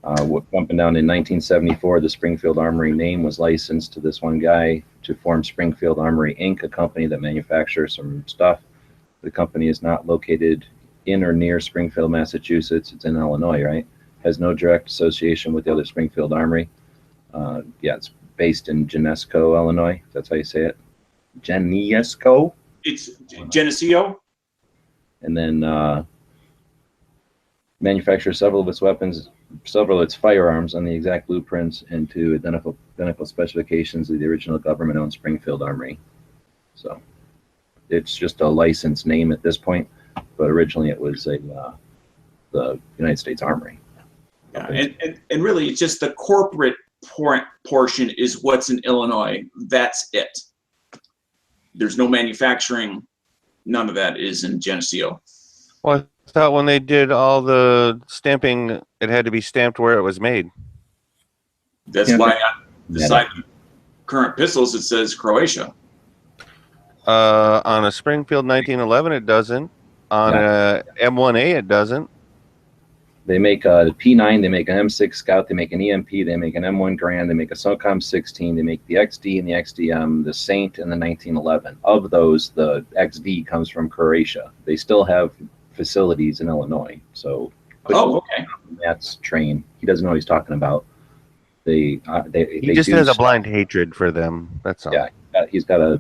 Jumping down in 1974, the Springfield Armory name was licensed to this one guy to form Springfield Armory Inc., a company that manufactures some stuff. The company is not located in or near Springfield, Massachusetts. It's in Illinois, right? Has no direct association with the other Springfield Armory. It's based in Geneseo, Illinois. That's how you say it. Geneseo? It's Geneseo. And then manufactures several of its weapons, several of its firearms on the exact blueprints and to identical specifications of the original government-owned Springfield Armory. So it's just a licensed name at this point, but originally it was the United States Armory. Yeah, and really it's just the corporate portion is what's in Illinois. That's it. There's no manufacturing. None of that is in Geneseo. Well, I thought when they did all the stamping, it had to be stamped where it was made. That's why on the side of current pistols it says Croatia. On a Springfield 1911, it doesn't. On a M1A, it doesn't. They make a P9, they make an M6 Scout, they make an EMP, they make an M1 Grand, they make a SOCOM 16, they make the XD and the XDM, the Saint, and the 1911. Of those, the XD comes from Croatia. They still have facilities in Illinois. So, okay. Matt's train. He doesn't know what he's talking about. He just has a blind hatred for them. That's all. Yeah, he's on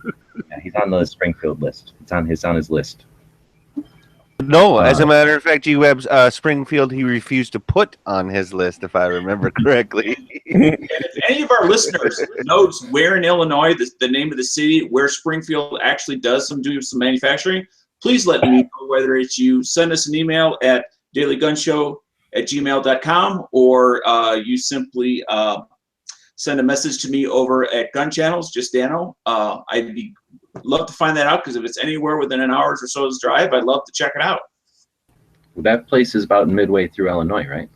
the Springfield list. It's on his list. No, as a matter of fact, G-Web's Springfield he refused to put on his list, if I remember correctly. If any of our listeners knows where in Illinois, the name of the city, where Springfield actually do some manufacturing, please let me know, whether it's you send us an email at dailygunshow@gmail.com or you simply send a message to me over at Gun Channels, just Dano. I'd love to find that out, because if it's anywhere within an hour or so's drive, I'd love to check it out. Well, that place is about midway through Illinois, right?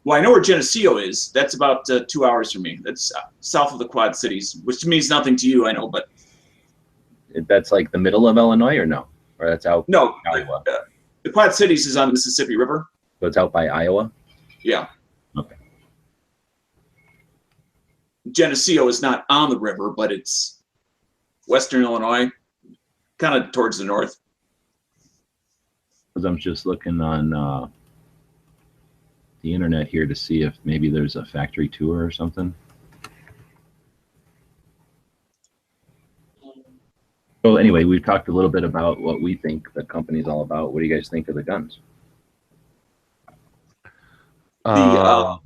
Well, I know where Geneseo is. That's about 2 hours from me. That's south of the Quad Cities, which means nothing to you, I know, but that's like the middle of Illinois, or no? Or that's out? No, Iowa. The Quad Cities is on the Mississippi River. So it's out by Iowa? Yeah. Okay. Geneseo is not on the river, but it's Western Illinois, kind of towards the north. Because I'm just looking on the internet here to see if maybe there's a factory tour or something. So anyway, we've talked a little bit about what we think the company's all about. What do you guys think of the guns? The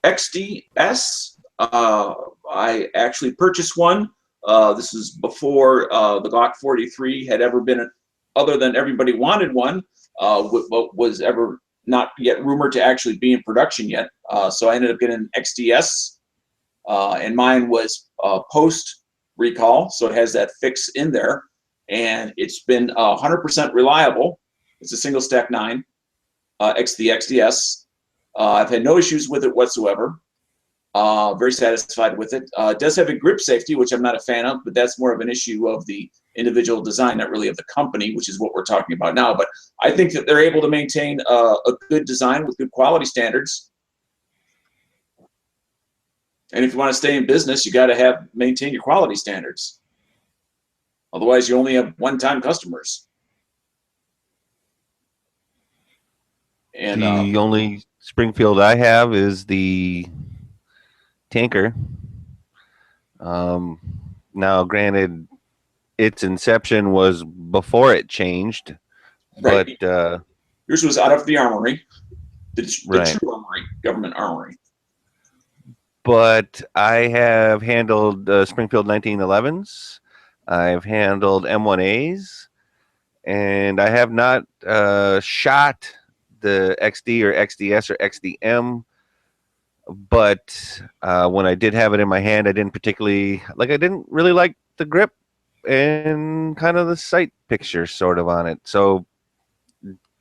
XDS, I actually purchased one. This is before the Glock 43 had ever been, other than everybody wanted one, was ever not yet rumored to actually be in production yet. So I ended up getting an XDS, and mine was post recall, so it has that fix in there, and it's been 100% reliable. It's a single stack 9, the XDS. I've had no issues with it whatsoever. Very satisfied with it. It does have a grip safety, which I'm not a fan of, but that's more of an issue of the individual design, not really of the company, which is what we're talking about now. But I think that they're able to maintain a good design with good quality standards. And if you want to stay in business, you got to maintain your quality standards. Otherwise, you only have one-time customers. And the only Springfield I have is the Tanker. Now, granted, its inception was before it changed, right. But yours was out of the Armory, the right. true Armory, government Armory. But I have handled Springfield 1911s. I've handled M1As, and I have not shot the XD or XDS or XDM. But when I did have it in my hand, I didn't really like the grip and kind of the sight picture sort of on it. So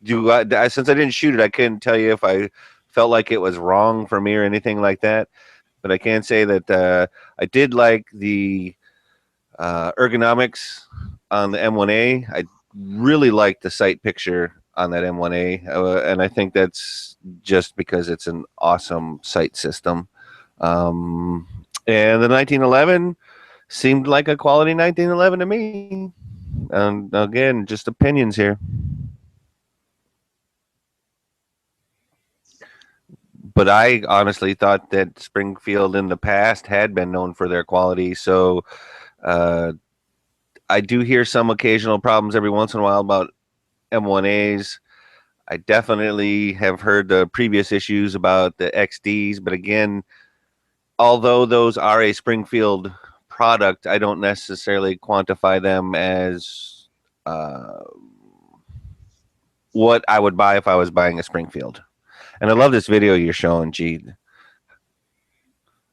since I didn't shoot it, I couldn't tell you if I felt like it was wrong for me or anything like that. But I can say that I did like the ergonomics on the M1A. I really liked the sight picture on that M1A, and I think that's just because it's an awesome sight system. And the 1911 seemed like a quality 1911 to me. And again, just opinions here. But I honestly thought that Springfield in the past had been known for their quality. So I do hear some occasional problems every once in a while about M1As. I definitely have heard the previous issues about the XDs. But again, although those are a Springfield product, I don't necessarily quantify them as what I would buy if I was buying a Springfield. And I love this video you're showing, G.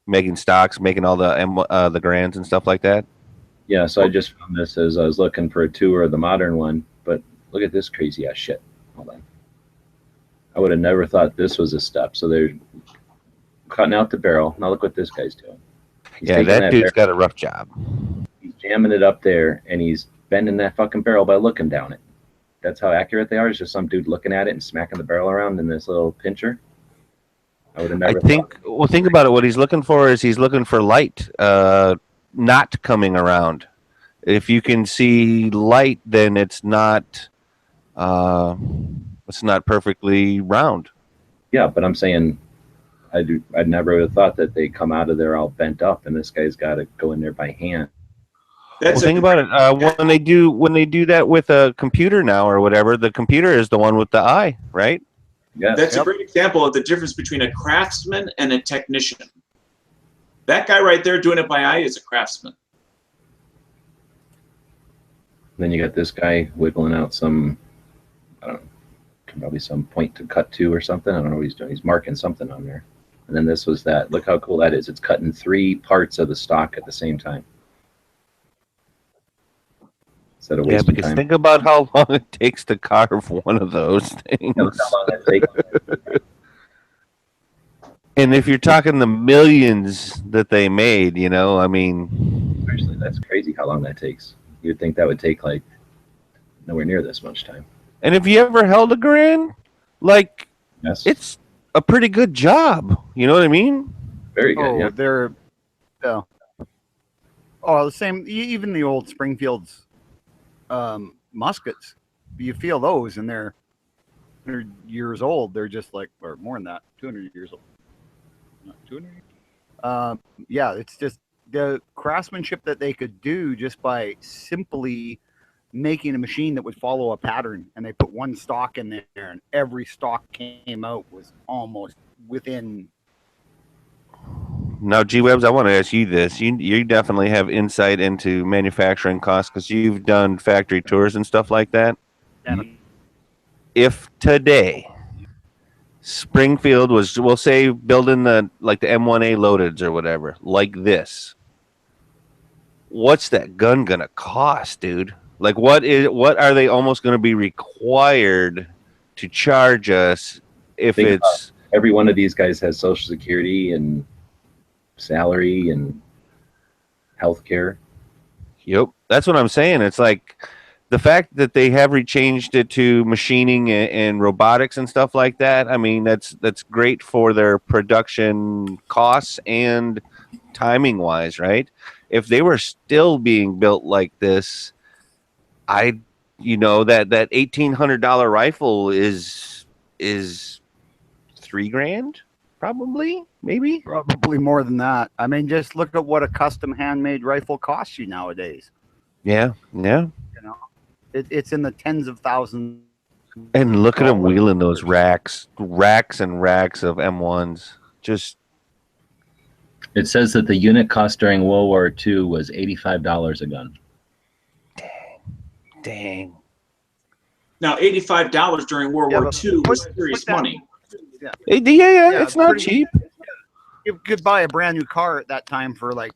Making stocks, making all the grands and stuff like that. Yeah, so I just found this as I was looking for a tour of the modern one, but look at this crazy ass shit. Hold on. I would have never thought this was a step. So they're cutting out the barrel. Now look what this guy's doing. He's that dude's got a rough job. He's jamming it up there, and he's bending that fucking barrel by looking down it. that's how accurate they are? It's just some dude looking at it and smacking the barrel around in this little pincher? I would have I never think. Well, think about it. What he's looking for is he's looking for light, not coming around. If you can see light, then it's not perfectly round. Yeah, but I'm saying I'd never would have thought that they come out of there all bent up, and this guy's got to go in there by hand. Well, think about it. When they do that with a computer now or whatever, the computer is the one with the eye, right? Yes. That's a great example of the difference between a craftsman and a technician. That guy right there doing it by eye is a craftsman. Then you got this guy wiggling out some, I don't know, probably some point to cut to or something. I don't know what he's doing. He's marking something on there. And then this was that. Look how cool that is. It's cutting 3 parts of the stock at the same time. Instead of wasting because time. think about how long it takes to carve one of those things. Yeah, look how long that takes. And if you're talking the millions that they made, I mean, Actually, that's crazy how long that takes. You'd think that would take like nowhere near this much time. and if you ever held a grand, like Yes. it's a pretty good job. You know what I mean? Very good. Yeah. They're, the same. Even the old Springfield's muskets, you feel those, and they're 100 years old. They're just like, or more than that, 200 years old. Not 200. Yeah, it's just the craftsmanship that they could do just by simply making a machine that would follow a pattern, and they put one stock in there, and every stock came out was almost within. Now, G-Webs, I want to ask you this. You definitely have insight into manufacturing costs because you've done factory tours and stuff like that. And If today Springfield was, we'll say, building the M1A loadeds or whatever, like this, what's that gun gonna cost, dude? Like, what are they almost gonna be required to charge us if Think it's every one of these guys has Social Security and salary and health care. Yep, that's what I'm saying. It's like the fact that they have changed it to machining and robotics and stuff like that. I mean, that's great for their production costs and timing wise, right? If they were still being built like this, that $1,800 rifle is $3,000, probably, maybe. probably more than that. I mean, just look at what a custom handmade rifle costs you nowadays. Yeah. It's in the tens of thousands. And look at them wheeling those racks and racks of M1s. Just It says that the unit cost during World War II was $85 a gun. dang. Now, $85 during World War II was serious money. Yeah, It's not pretty- cheap. you could buy a brand new car at that time for like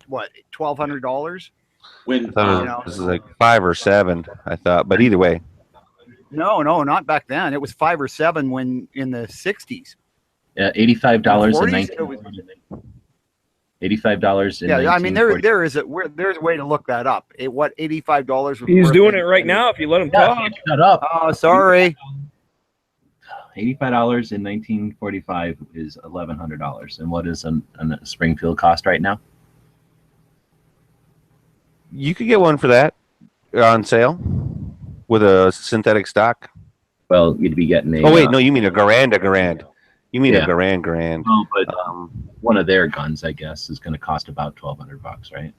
what, $1,200? When I thought it was like 5 or 7, I thought. But either way, No, not back then. It was 5 or 7 when in the 60s. Yeah, $85 in 40s, 85 in Yeah, I mean there's a way to look that up. What $85 was He's worth doing it in- right now. If you let him Yeah, talk. shut up. Oh, sorry. $85 in 1945 is $1,100. And what is a Springfield cost right now? you could get one for that on sale with a synthetic stock. Well, you'd be getting a. Oh wait, no, you mean a grand. You mean Yeah. a grand. No, but one of their guns, I guess, is going to cost about $1,200, right?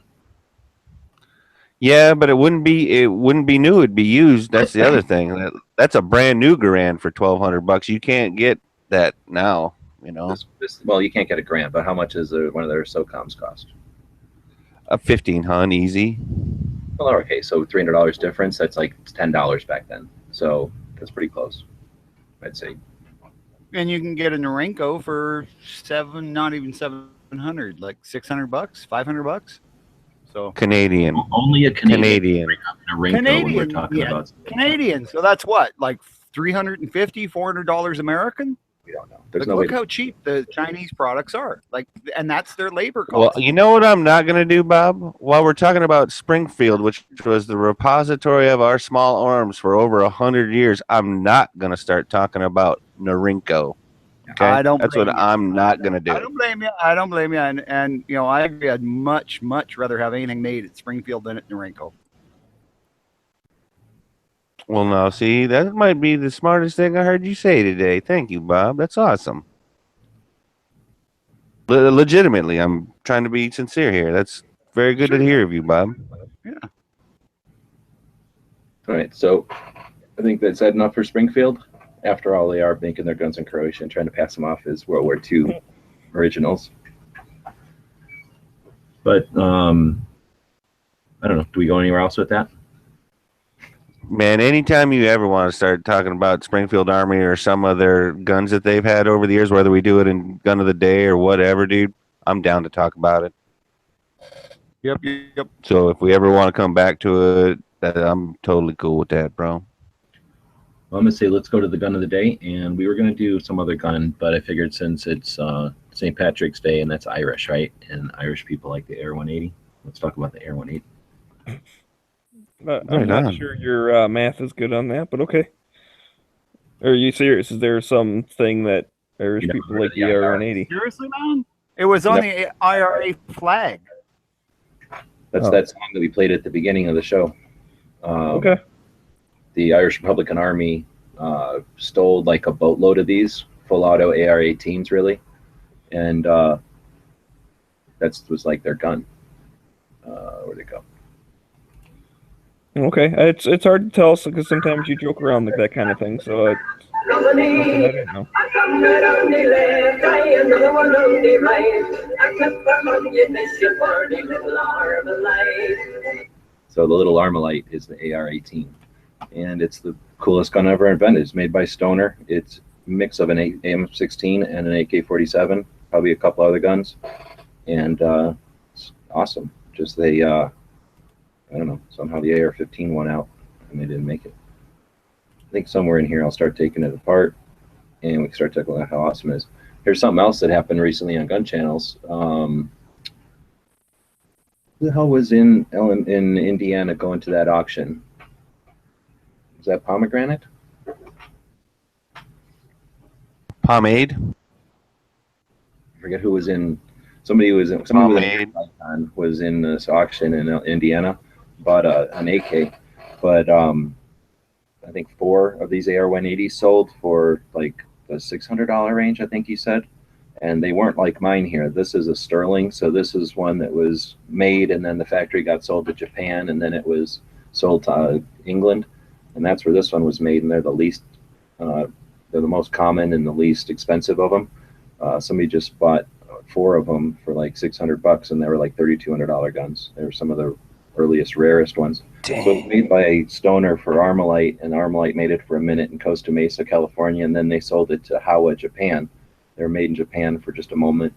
Yeah, but it wouldn't be new. It'd be used. That's the other thing. That's a brand new Garand for $1,200. You can't get that now. Well, you can't get a grand, but how much is one of their SOCOMs cost? A 1,500 easy. Well, okay, so $300 difference. That's like $10 back then. So that's pretty close, I'd say. And you can get a Norenko for not even 700, like $600, $500. So Canadian. Only a Canadian. When we're talking about. Canadian. So that's what, like $350, $400 American? We don't know. There's Like, no way. look how cheap the Chinese products are. Like, and that's their labor Well, cost. you know what I'm not going to do, Bob? While we're talking about Springfield, which was the repository of our small arms for over 100 years, I'm not going to start talking about Norinco. Okay, I don't. That's what blame you. I'm not going to do. I don't blame you. I don't blame you. And you know, I agree. I'd much rather have anything made at Springfield than at Norinco. Well, now, see, that might be the smartest thing I heard you say today. Thank you, Bob. That's awesome. Legitimately, I'm trying to be sincere here. That's very good to hear of you, Bob. Yeah. All right, so I think that's enough for Springfield. After all, they are making their guns in Croatia and trying to pass them off as World War II originals. But I don't know. Do we go anywhere else with that? Man, anytime you ever want to start talking about Springfield Armory or some of their guns that they've had over the years, whether we do it in Gun of the Day or whatever, dude, I'm down to talk about it. Yep. So if we ever want to come back to it, I'm totally cool with that, bro. Well, I'm going to say let's go to the Gun of the Day. And we were going to do some other gun, but I figured since it's St. Patrick's Day and that's Irish, right? And Irish people like the Air 180. Let's talk about the Air 180. I'm not sure your math is good on that, but okay. Are you serious? Is there something that Irish people like the AR-180? Seriously, man? It was on the IRA flag. That's that song that we played at the beginning of the show. Okay. The Irish Republican Army stole like a boatload of these full auto AR-18s, really, and that was like their gun. Where'd it go? Okay, it's hard to tell because sometimes you joke around like that kind of thing. So I didn't know. So the little Armalite is the AR-18, and it's the coolest gun ever invented. It's made by Stoner. It's a mix of an AM-16 and an AK-47, probably a couple other guns, and it's awesome. Just they, I don't know, somehow the AR-15 won out, and they didn't make it. I think somewhere in here I'll start taking it apart, and we can start talking about how awesome it is. Here's something else that happened recently on gun channels. Who the hell was in Indiana going to that auction? Was that Pomegranate? Pomade? I forget who was in. Somebody was in this auction in Indiana, bought an AK, but I think 4 of these AR-180s sold for like the $600 range, I think he said. And they weren't like mine here. This is a Sterling, so this is one that was made and then the factory got sold to Japan and then it was sold to England, and that's where this one was made. And they're the least, they're the most common and the least expensive of them. Somebody just bought 4 of them for like $600, and they were like $3,200 guns. They were some of the earliest, rarest ones. Dang. So it was made by Stoner for Armalite, and Armalite made it for a minute in Costa Mesa, California, and then they sold it to Howa, Japan. They were made in Japan for just a moment,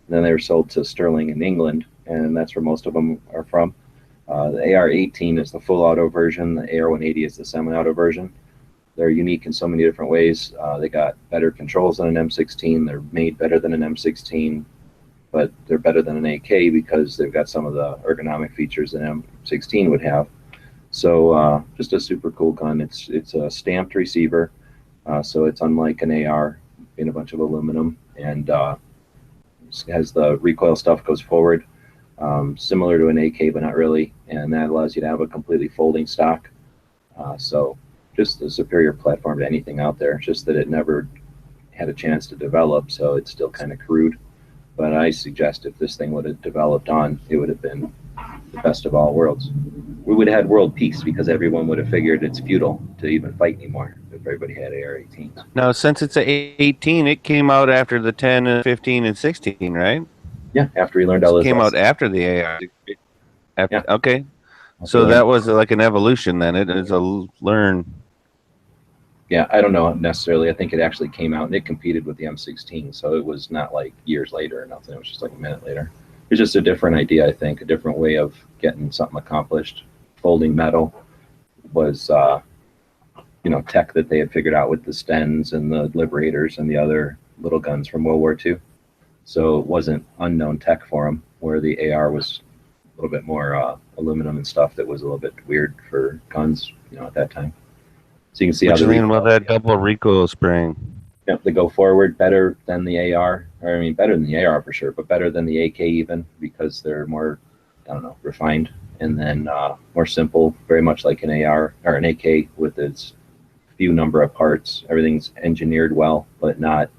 and then they were sold to Sterling in England, and that's where most of them are from. The AR-18 is the full auto version. The AR-180 is the semi-auto version. They're unique in so many different ways. They got better controls than an M16. They're made better than an M16, but they're better than an AK because they've got some of the ergonomic features an M16 would have. So just a super cool gun. It's a stamped receiver, so it's unlike an AR in a bunch of aluminum, and has the recoil stuff goes forward, similar to an AK, but not really, and that allows you to have a completely folding stock. So just a superior platform to anything out there. It's just that it never had a chance to develop, so it's still kind of crude. But I suggest if this thing would have developed on, it would have been the best of all worlds. We would have had world peace because everyone would have figured it's futile to even fight anymore if everybody had AR-18s. Now, since it's a 18, it came out after the 10 and 15 and 16, right? Yeah, after he learned all this. It came out after the AR. Yeah. Okay. So that was like an evolution then. It is a learn. Yeah, I don't know necessarily. I think it actually came out and it competed with the M16, so it was not like years later or nothing. It was just like a minute later. It's just a different idea, I think, a different way of getting something accomplished. Folding metal was tech that they had figured out with the Stens and the Liberators and the other little guns from World War II. So it wasn't unknown tech for them, where the AR was a little bit more aluminum and stuff that was a little bit weird for guns, at that time. So you can see What how you mean about that double recoil spring? They go forward better than the AR, or I mean, better than the AR for sure, but better than the AK even, because they're more, refined, and then more simple, very much like an AR or an AK with its few number of parts. Everything's engineered well, but not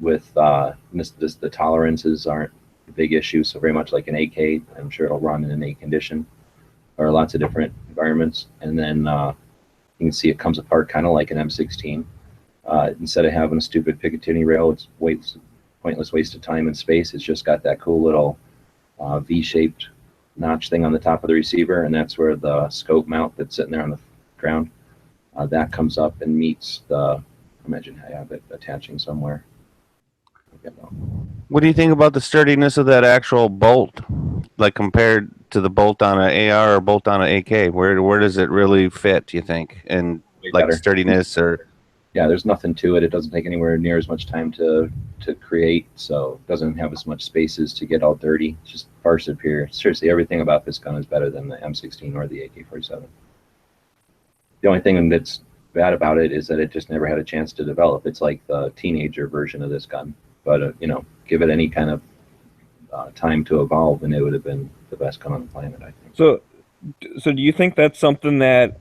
with the tolerances aren't a big issue. So very much like an AK, I'm sure it'll run in an A condition or lots of different environments. And then you can see it comes apart kind of like an M16. Instead of having a stupid Picatinny rail, it's pointless waste of time and space. It's just got that cool little V-shaped notch thing on the top of the receiver, and that's where the scope mount that's sitting there on the ground, that comes up and meets the, imagine I have it attaching somewhere. What do you think about the sturdiness of that actual bolt, like compared to the bolt on an AR or bolt on an AK? Where does it really fit, do you think? And like better. Sturdiness or... Yeah, there's nothing to it. It doesn't take anywhere near as much time to create, so it doesn't have as much spaces to get all dirty. It's just far superior. Seriously, everything about this gun is better than the M16 or the AK-47. The only thing that's bad about it is that it just never had a chance to develop. It's like the teenager version of this gun. But, give it any kind of time to evolve, and it would have been the best gun on the planet, I think. So do you think that's something that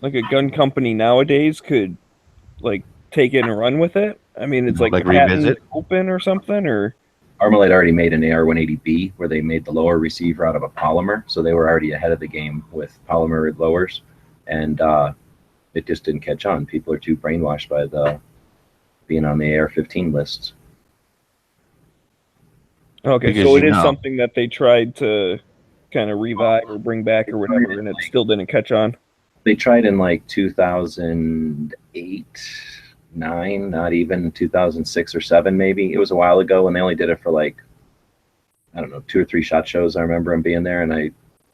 like a gun company nowadays could like take it and run with it? I mean, it's like revisit open or something, or Armalite already made an AR-180B where they made the lower receiver out of a polymer, so they were already ahead of the game with polymer lowers, and it just didn't catch on. People are too brainwashed by being on the AR-15 lists. Okay, Because so it is something that they tried to kind of revive or bring back or whatever, and it still didn't catch on. They tried in like 2008, 9, not even 2006 or 7 maybe. It was a while ago, and they only did it for like, I don't know, 2 or 3 SHOT Shows. I remember them being there, and I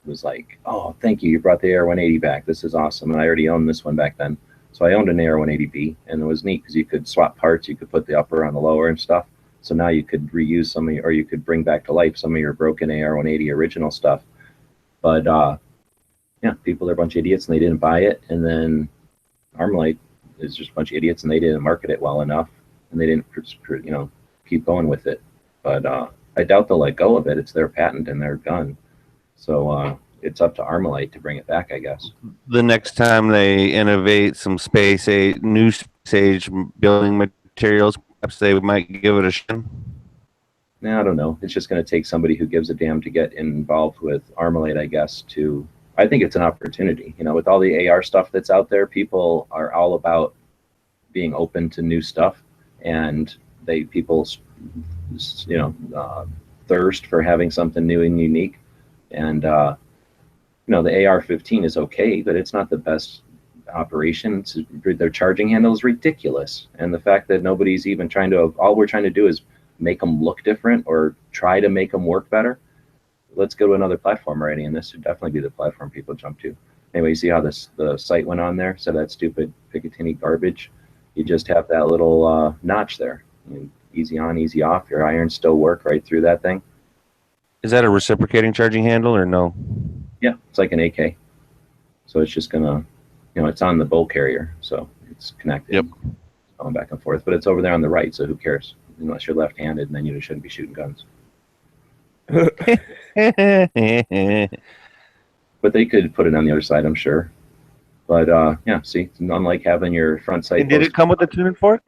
was like, oh, thank you. You brought the AR-180 back. This is awesome. And I already owned this one back then. So I owned an AR-180B, and it was neat because you could swap parts. You could put the upper on the lower and stuff. So now you could reuse some of your, or you could bring back to life some of your broken AR-180 original stuff. But yeah, people are a bunch of idiots and they didn't buy it. And then Armalite is just a bunch of idiots and they didn't market it well enough, and they didn't, keep going with it. But I doubt they'll let go of it. It's their patent and their gun. So it's up to Armalite to bring it back, I guess. The next time they innovate some new space age building materials, perhaps they might give it a shot. I don't know. It's just going to take somebody who gives a damn to get involved with Armalite, I guess, I think it's an opportunity. With all the AR stuff that's out there, people are all about being open to new stuff, and people thirst for having something new and unique. And the AR-15 is okay, but it's not the best operation. Their charging handle is ridiculous, and the fact that nobody's even all we're trying to do is make them look different or try to make them work better. Let's go to another platform already, and this should definitely be the platform people jump to. Anyway, you see how the sight went on there? So that stupid Picatinny garbage, you just have that little notch there. Easy on, easy off. Your irons still work right through that thing. Is that a reciprocating charging handle or no? Yeah, it's like an AK. So it's just gonna, it's on the bull carrier, so it's connected. Yep. Going back and forth, but it's over there on the right, so who cares? Unless you're left-handed, and then you shouldn't be shooting guns. But they could put it on the other side, I'm sure. But yeah, see, it's unlike having your front sight. And did it come with a tuning fork?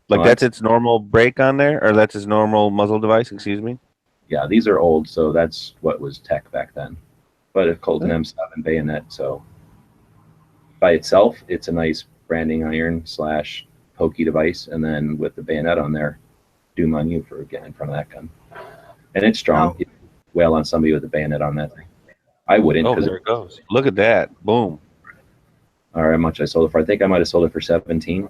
Like that's its normal brake on there, or that's its normal muzzle device? Excuse me. Yeah, these are old, so that's what was tech back then. But it's called an M7 bayonet, so by itself, it's a nice branding iron / pokey device, and then with the bayonet on there, doom on you for getting in front of that gun. And it's strong. You wail on somebody with a bayonet on that thing. I wouldn't. Oh, there it goes. Look at that. Boom. All right, how much I sold it for? I think I might have sold it for 17.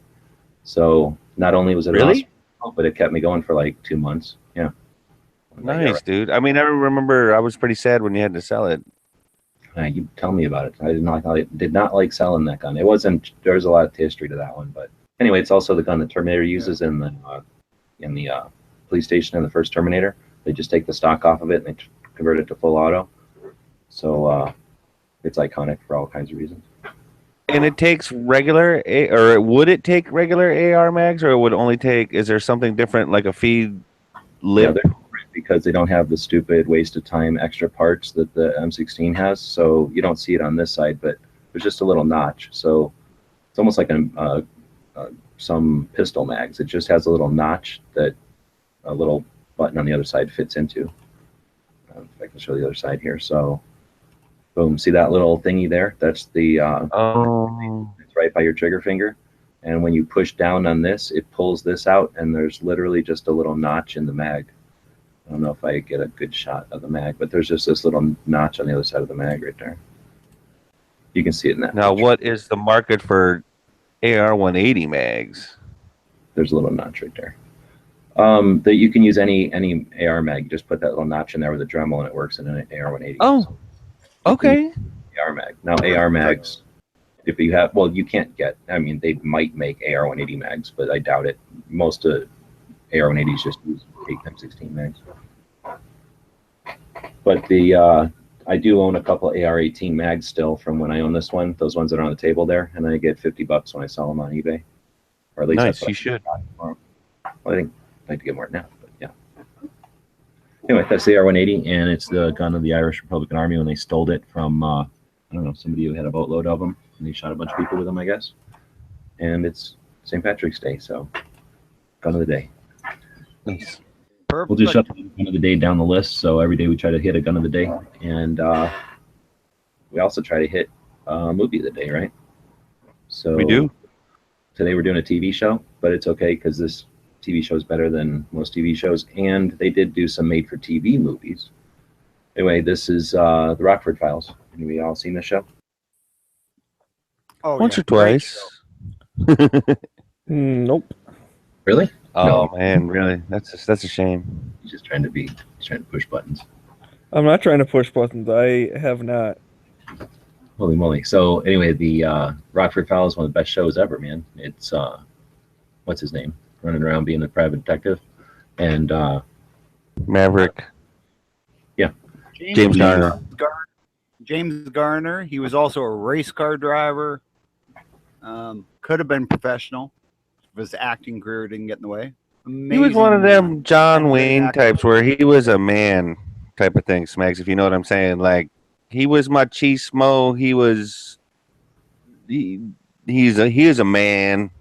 So not only was it really, awesome, but it kept me going for like 2 months. Yeah. Nice, dude. I mean, I remember I was pretty sad when you had to sell it. You tell me about it. I did not like selling that gun. It wasn't. There's a lot of history to that one, but anyway, it's also the gun that Terminator uses in the police station in the first Terminator. They just take the stock off of it and they convert it to full auto. So it's iconic for all kinds of reasons. And it takes regular or would it take regular AR mags, or it would only take? Is there something different, like a feed lip? Yeah, because they don't have the stupid waste of time extra parts that the M16 has. So you don't see it on this side, but there's just a little notch. So it's almost like some pistol mags. It just has a little notch that a little button on the other side fits into. If I can show the other side here. So boom, see that little thingy there? That's the it's right by your trigger finger. And when you push down on this, it pulls this out, and there's literally just a little notch in the mag. I don't know if I get a good shot of the mag, but there's just this little notch on the other side of the mag right there. You can see it in that. Now, picture. what is the market for AR 180 mags? There's a little notch right there. That you can use any AR mag. Just put that little notch in there with a Dremel, and it works in an AR 180. Oh, okay. AR mag. Now AR mags, if you have, well, you can't get. I mean, they might make AR 180 mags, but I doubt it. Most of AR 180s just use 8x16 mags. But I do own a couple AR 18 mags still from when I own this one. Those ones that are on the table there, and I get $50 when I sell them on eBay. Or at least nice. You should. Well, I think I'd like to get more than that, but yeah. Anyway, that's the AR 180, and it's the gun of the Irish Republican Army when they stole it from I don't know, somebody who had a boatload of them, and they shot a bunch of people with them, I guess. And it's St. Patrick's Day, so gun of the day. Nice. Perfect. We'll just shut the gun of the day down the list. So every day we try to hit a gun of the day, and we also try to hit a movie of the day, right? So We do. Today we're doing a TV show, but it's okay because this TV show is better than most TV shows, and they did do some made-for-TV movies. Anyway, this is the Rockford Files. Have we all seen this show? Oh, Once yeah. or twice. Nope. Really? Oh No. man, really? That's a shame. He's just trying to push buttons. I'm not trying to push buttons. I have not. Holy moly. So anyway, the Rockford Files is one of the best shows ever, man. It's what's his name? Running around being a private detective. And Maverick. Yeah. James Garner. James Garner. He was also a race car driver. Could have been professional. His acting career didn't get in the way. He was one of them John Wayne actor. types where he was a man type of thing, Smags, if you know what I'm saying. Like, he was machismo. He is a man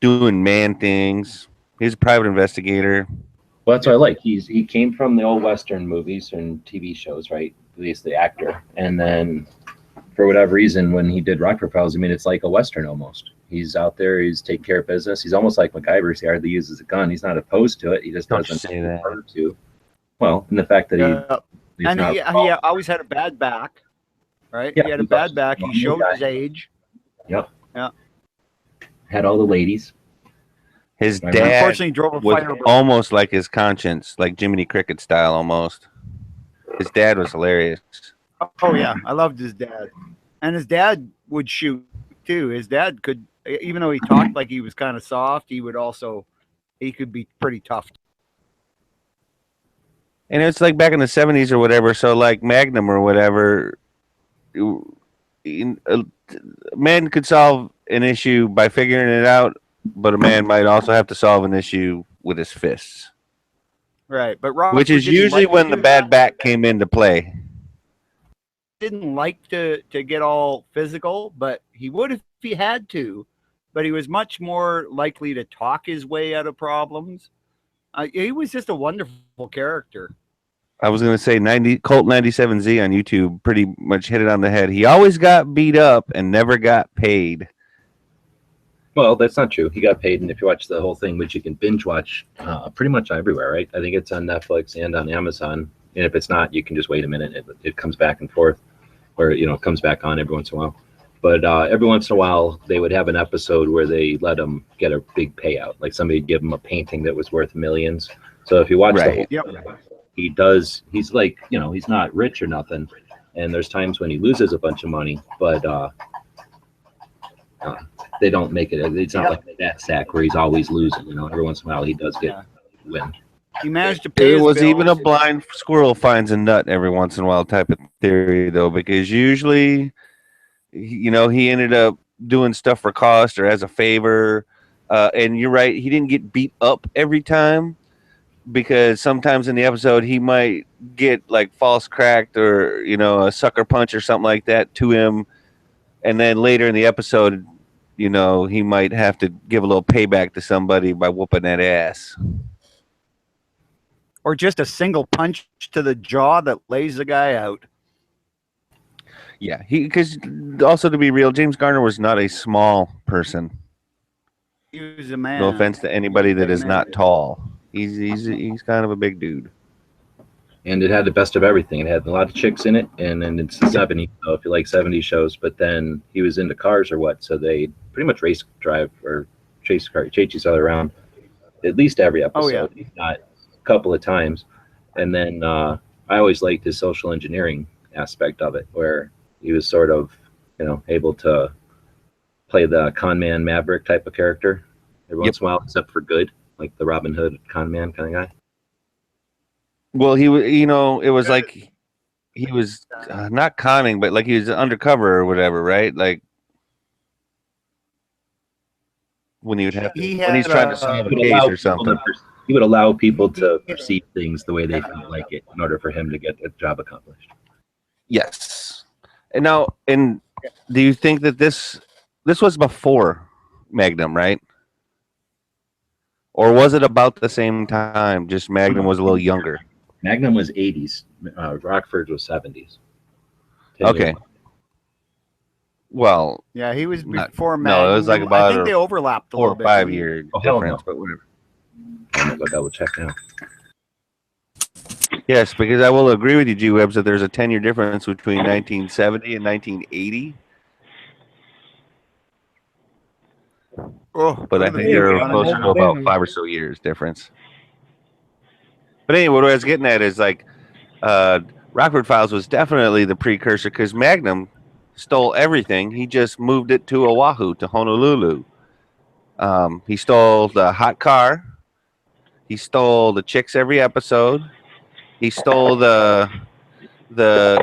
doing man things. He's a private investigator. Well, that's what I like. He came from the old Western movies and TV shows, right? At least the actor. And then for whatever reason, when he did Rockford Files, I mean, it's like a Western almost. He's out there. He's taking care of business. He's almost like MacGyver. He hardly uses a gun. He's not opposed to it. He just Don't doesn't say that. prefer to. Well, and the fact that he's and not, he always had a bad back, right? Yeah, he had a he's bad also back. a He showed guy. his age. Yep. Yeah. Had all the ladies. His Right. dad Unfortunately, drove a was Firebird. almost like his conscience, like Jiminy Cricket style almost. His dad was hilarious. Oh yeah, I loved his dad, and his dad would shoot too. His dad could, even though he talked like he was kind of soft, he could be pretty tough. And it's like back in the 70s or whatever, so like Magnum or whatever, a man could solve an issue by figuring it out, but a man might also have to solve an issue with his fists. Right, but Rockford Which is didn't usually like to when the do bad that. back came into play. Didn't like to get all physical, but he would if he had to. But he was much more likely to talk his way out of problems. He was just a wonderful character. I was going to say Colt 97Z on YouTube pretty much hit it on the head. He always got beat up and never got paid. Well, that's not true. He got paid, and if you watch the whole thing, which you can binge watch pretty much everywhere, right? I think it's on Netflix and on Amazon. And if it's not, you can just wait a minute. It comes back and forth, or it comes back on every once in a while. But every once in a while, they would have an episode where they let him get a big payout, like somebody give him a painting that was worth millions. So if you watch Right. the whole, he does. He's like, he's not rich or nothing, and there's times when he loses a bunch of money, but they don't make it. It's not like that sack where he's always losing. Every once in a while he does get win. He managed to pay It his was bills. even a blind squirrel finds a nut every once in a while type of theory, though, because usually, he ended up doing stuff for cost or as a favor. And you're right, he didn't get beat up every time, because sometimes in the episode he might get like false cracked or, a sucker punch or something like that to him. And then later in the episode, he might have to give a little payback to somebody by whooping that ass. Or just a single punch to the jaw that lays the guy out. Yeah, because also, to be real, James Garner was not a small person. He was a man. No offense to anybody that is not tall. He's kind of a big dude. And it had the best of everything. It had a lot of chicks in it, and then it's the 70s. So if you like 70s shows, but then he was into cars or what, so they pretty much race drive or chase each other around at least every episode, if not a couple of times. And then I always liked his social engineering aspect of it, where he was sort of, able to play the con man maverick type of character every once in a while, except for good, like the Robin Hood con man kind of guy. Well, he was, it was like he was not conning, but like he was undercover or whatever, right? Like when he would have to, when he's trying to solve a case or something. He would allow people to perceive things the way they felt like it in order for him to get a job accomplished. Yes. And now, do you think that this was before Magnum, right? Or was it about the same time? Just Magnum was a little younger. Magnum was 80s. Rockford was 70s. Okay. Well, yeah, he was before Magnum. No, it was like about I think they overlapped a 4 little or bit. 5 year difference, but whatever. I'm gonna go double check now. Yes, because I will agree with you, G-Webs, that there's a 10-year difference between 1970 and 1980. But I think they're closer to about 5 or so years difference. But anyway, what I was getting at is like Rockford Files was definitely the precursor, because Magnum stole everything. He just moved it to Oahu, to Honolulu. He stole the hot car. He stole the chicks every episode. He stole the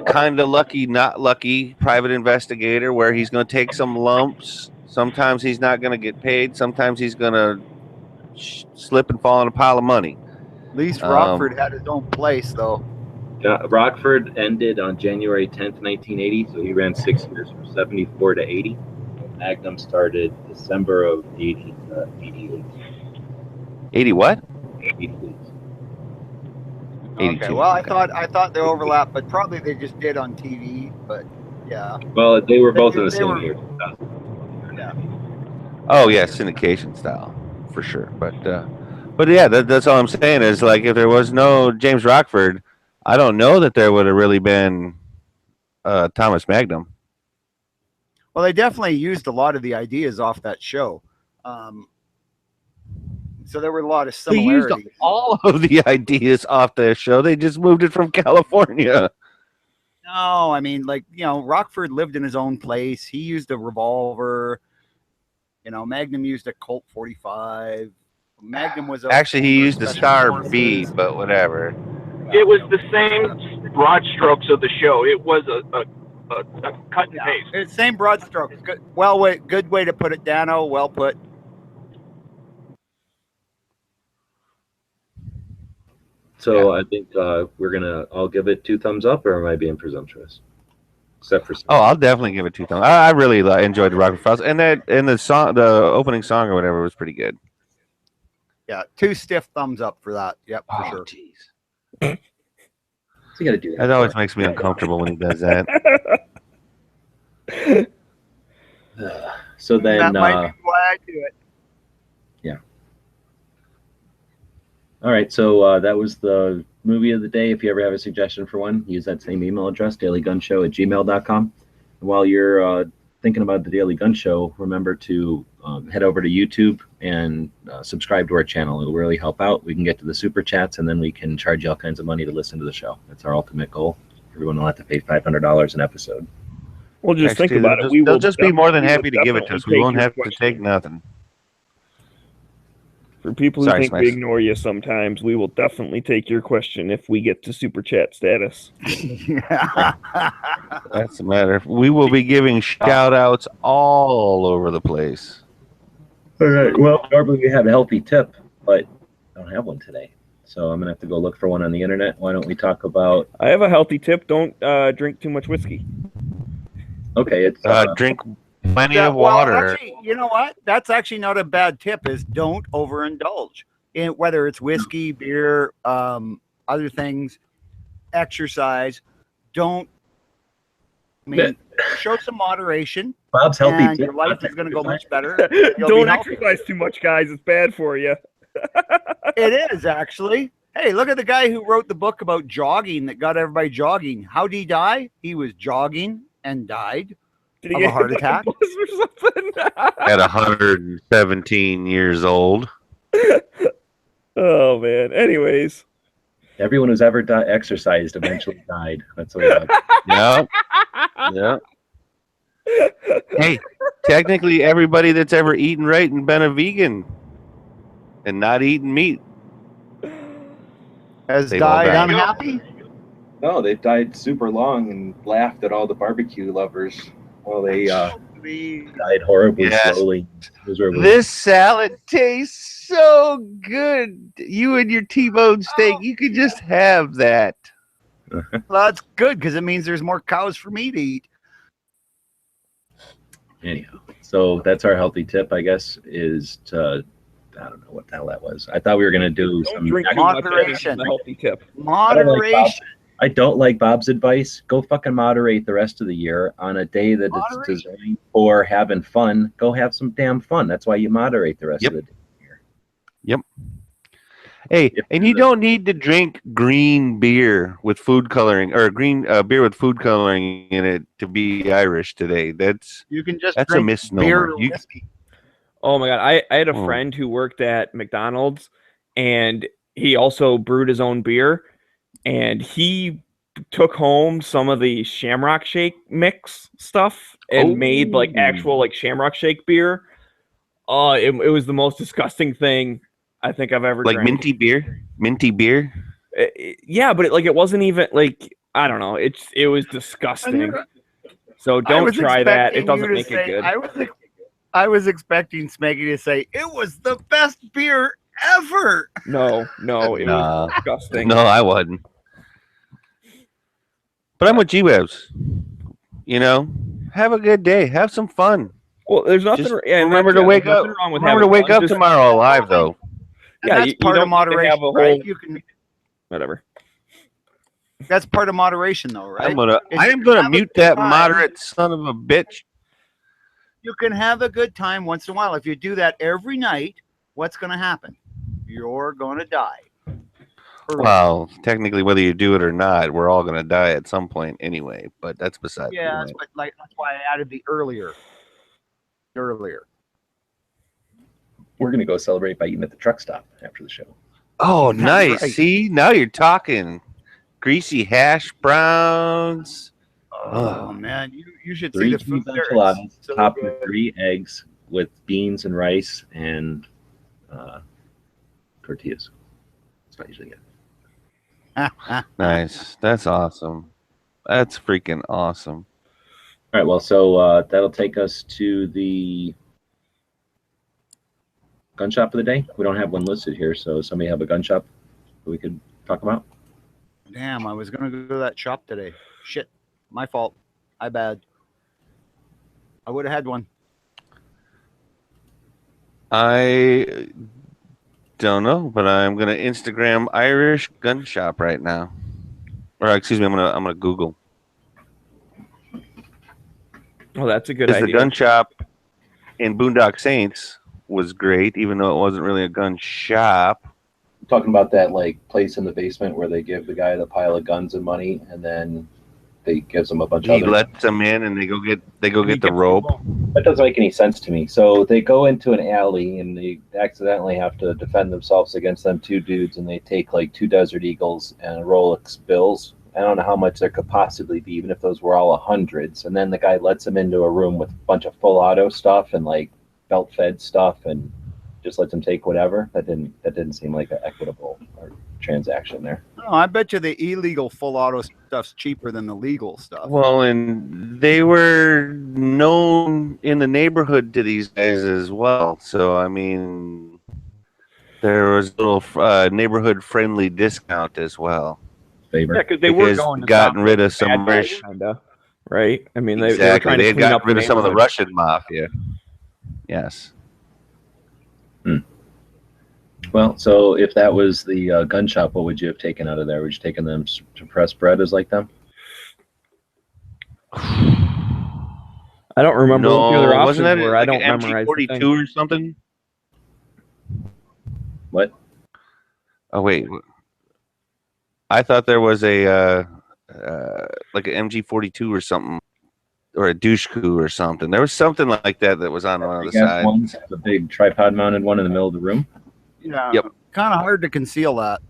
kind of lucky, not lucky private investigator, where he's going to take some lumps. Sometimes he's not going to get paid. Sometimes he's going to slip and fall in a pile of money. At least Rockford had his own place, though. Rockford ended on January 10th, 1980, so he ran 6 years from 74 to 80. Magnum started December of 80 to 88. 80 what? 88. Okay, well, I thought they overlapped, but probably they just did on TV. But yeah. Well, they were both in the same year. Yeah. Oh yeah, syndication style for sure. But yeah, that's all I'm saying is, like, if there was no James Rockford, I don't know that there would have really been Thomas Magnum. Well, they definitely used a lot of the ideas off that show. So there were a lot of similarities. They used all of the ideas off their show. They just moved it from California. No, I mean, like, Rockford lived in his own place. He used a revolver. Magnum used a Colt 45. Magnum was actually, he used the Star B, but whatever. It was the same broad strokes of the show. It was a cut and paste. It's the same broad strokes. Good, good way to put it, Dano. Well put. So I think we're gonna all give it 2 thumbs up, or am I being presumptuous? Except for I'll definitely give it 2 thumbs. I really enjoyed the Rockford Files, and the song, the opening song or whatever, was pretty good. Yeah, 2 stiff thumbs up for that. Yep, for sure. Jeez. So you gotta do that. That always makes me uncomfortable when he does that. So then, that might be why I do it. Yeah. All right, so that was the movie of the day. If you ever have a suggestion for one, use that same email address, dailygunshow@gmail.com. And while you're thinking about the Daily Gun Show, remember to head over to YouTube and subscribe to our channel. It'll really help out. We can get to the super chats, and then we can charge you all kinds of money to listen to the show. That's our ultimate goal. Everyone will have to pay $500 an episode. Well, just think about it. They'll just be more than happy to give it to us. We won't have to take nothing. For people who think we ignore you sometimes, we will definitely take your question if we get to super chat status. That's the matter. We will be giving shout outs all over the place. All right. Well, normally we have a healthy tip, but I don't have one today. So I'm going to have to go look for one on the internet. Why don't we talk about... I have a healthy tip. Don't drink too much whiskey. Okay. It's drink plenty of water. Well, actually, you know what? That's actually not a bad tip, is don't overindulge in whether it's whiskey, beer, other things, exercise. Don't, I mean, show some moderation. Bob's healthy and tip. your life is going to go much better. Don't exercise too much, guys. It's bad for you. It is, actually. Hey, look at the guy who wrote the book about jogging that got everybody jogging. How did he die? He was jogging and died of a heart attack. Or something? At 117 years old. Oh, man. Anyways. Everyone who's ever exercised eventually died. That's what it is. Yeah. Yeah. Hey, technically everybody that's ever eaten right and been a vegan and not eaten meat has they've all died died. unhappy? No, they died super long and laughed at all the barbecue lovers while they died horribly slowly. Miserably. This salad tastes so good. You and your T-bone steak, you could just have that. Well, that's good because it means there's more cows for me to eat. Anyhow, so that's our healthy tip, I guess, is to, I don't know what the hell that was. I thought we were going to do some moderation. The healthy tip. Moderation. I don't like Bob's advice. Go fucking moderate the rest of the year on a day that it's designed for having fun. Go have some damn fun. That's why you moderate the rest of the year. Yep. Hey, and you don't need to drink green beer with food coloring or green beer with food coloring in it to be Irish today. That's a misnomer. Oh my God. I had a friend who worked at McDonald's and he also brewed his own beer. And he took home some of the Shamrock Shake mix stuff and made like actual like Shamrock Shake beer. It was the most disgusting thing I think I've ever drank. Minty beer? Minty beer? Yeah, but it wasn't even like, I don't know. It was disgusting. So don't try that. It doesn't make it good. I was expecting Smeggy to say it was the best beer ever. No, it was disgusting. No, I wasn't. But I'm with G-Webs. You know, have a good day. Have some fun. Well, there's nothing. Remember to wake up. Remember to wake up tomorrow alive, though. Yeah, that's part of moderation, right? You can whatever. That's part of moderation, though, right? I am gonna mute that moderate son of a bitch. You can have a good time once in a while. If you do that every night, what's going to happen? You're going to die. Well, technically, whether you do it or not, we're all going to die at some point anyway. But that's beside the point. That's why I added the earlier. Earlier. We're going to go celebrate by eating at the truck stop after the show. Oh, nice. Right. See, now you're talking. Greasy hash browns. Oh man, you should 3 see the food there. enchiladas, topped with 3 eggs with beans and rice and tortillas. That's not usually good. Nice. That's awesome. That's freaking awesome. All right, well, so that'll take us to the gun shop of the day. We don't have one listed here, so somebody have a gun shop that we could talk about? Damn, I was going to go to that shop today. Shit, my fault. I bad. I would have had one. I don't know, but I'm going to Instagram Irish gun shop right now. Or excuse me, I'm gonna Google. Well, that's a good idea. The gun shop in Boondock Saints was great, even though it wasn't really a gun shop. Talking about that like place in the basement where they give the guy the pile of guns and money, and then they gives them a bunch He of other. lets them in, and they go get the rope. That doesn't make any sense to me. So they go into an alley and they accidentally have to defend themselves against them two dudes, and they take like 2 Desert Eagles and a Rolex bills. I don't know how much there could possibly be, even if those were all hundreds. And then the guy lets them into a room with a bunch of full auto stuff and like belt fed stuff, and just lets them take whatever. That didn't seem like an equitable transaction there. No, I bet you the illegal full auto stuff's cheaper than the legal stuff. Well, and they were known in the neighborhood to these guys as well. So, I mean, there was a little neighborhood-friendly discount as well. Favor. Yeah, because they were going to gotten rid of bad some guys, Russian, kinda, right? I mean, they were exactly. trying to They had clean up gotten rid of some of the neighborhood. Russian mafia. Yes. Well, so if that was the gun shop, what would you have taken out of there? Would you taken them to press bread as like them? I don't remember what the other No, options wasn't that were. like I don't an memorize the MG42 thing. or something? What? Oh wait, I thought there was a like an MG42 or something, or a douche-coup or something. There was something like that was on one of the sides. Ones, the big tripod-mounted one in the middle of the room. Yeah. Yep. Kind of hard to conceal that.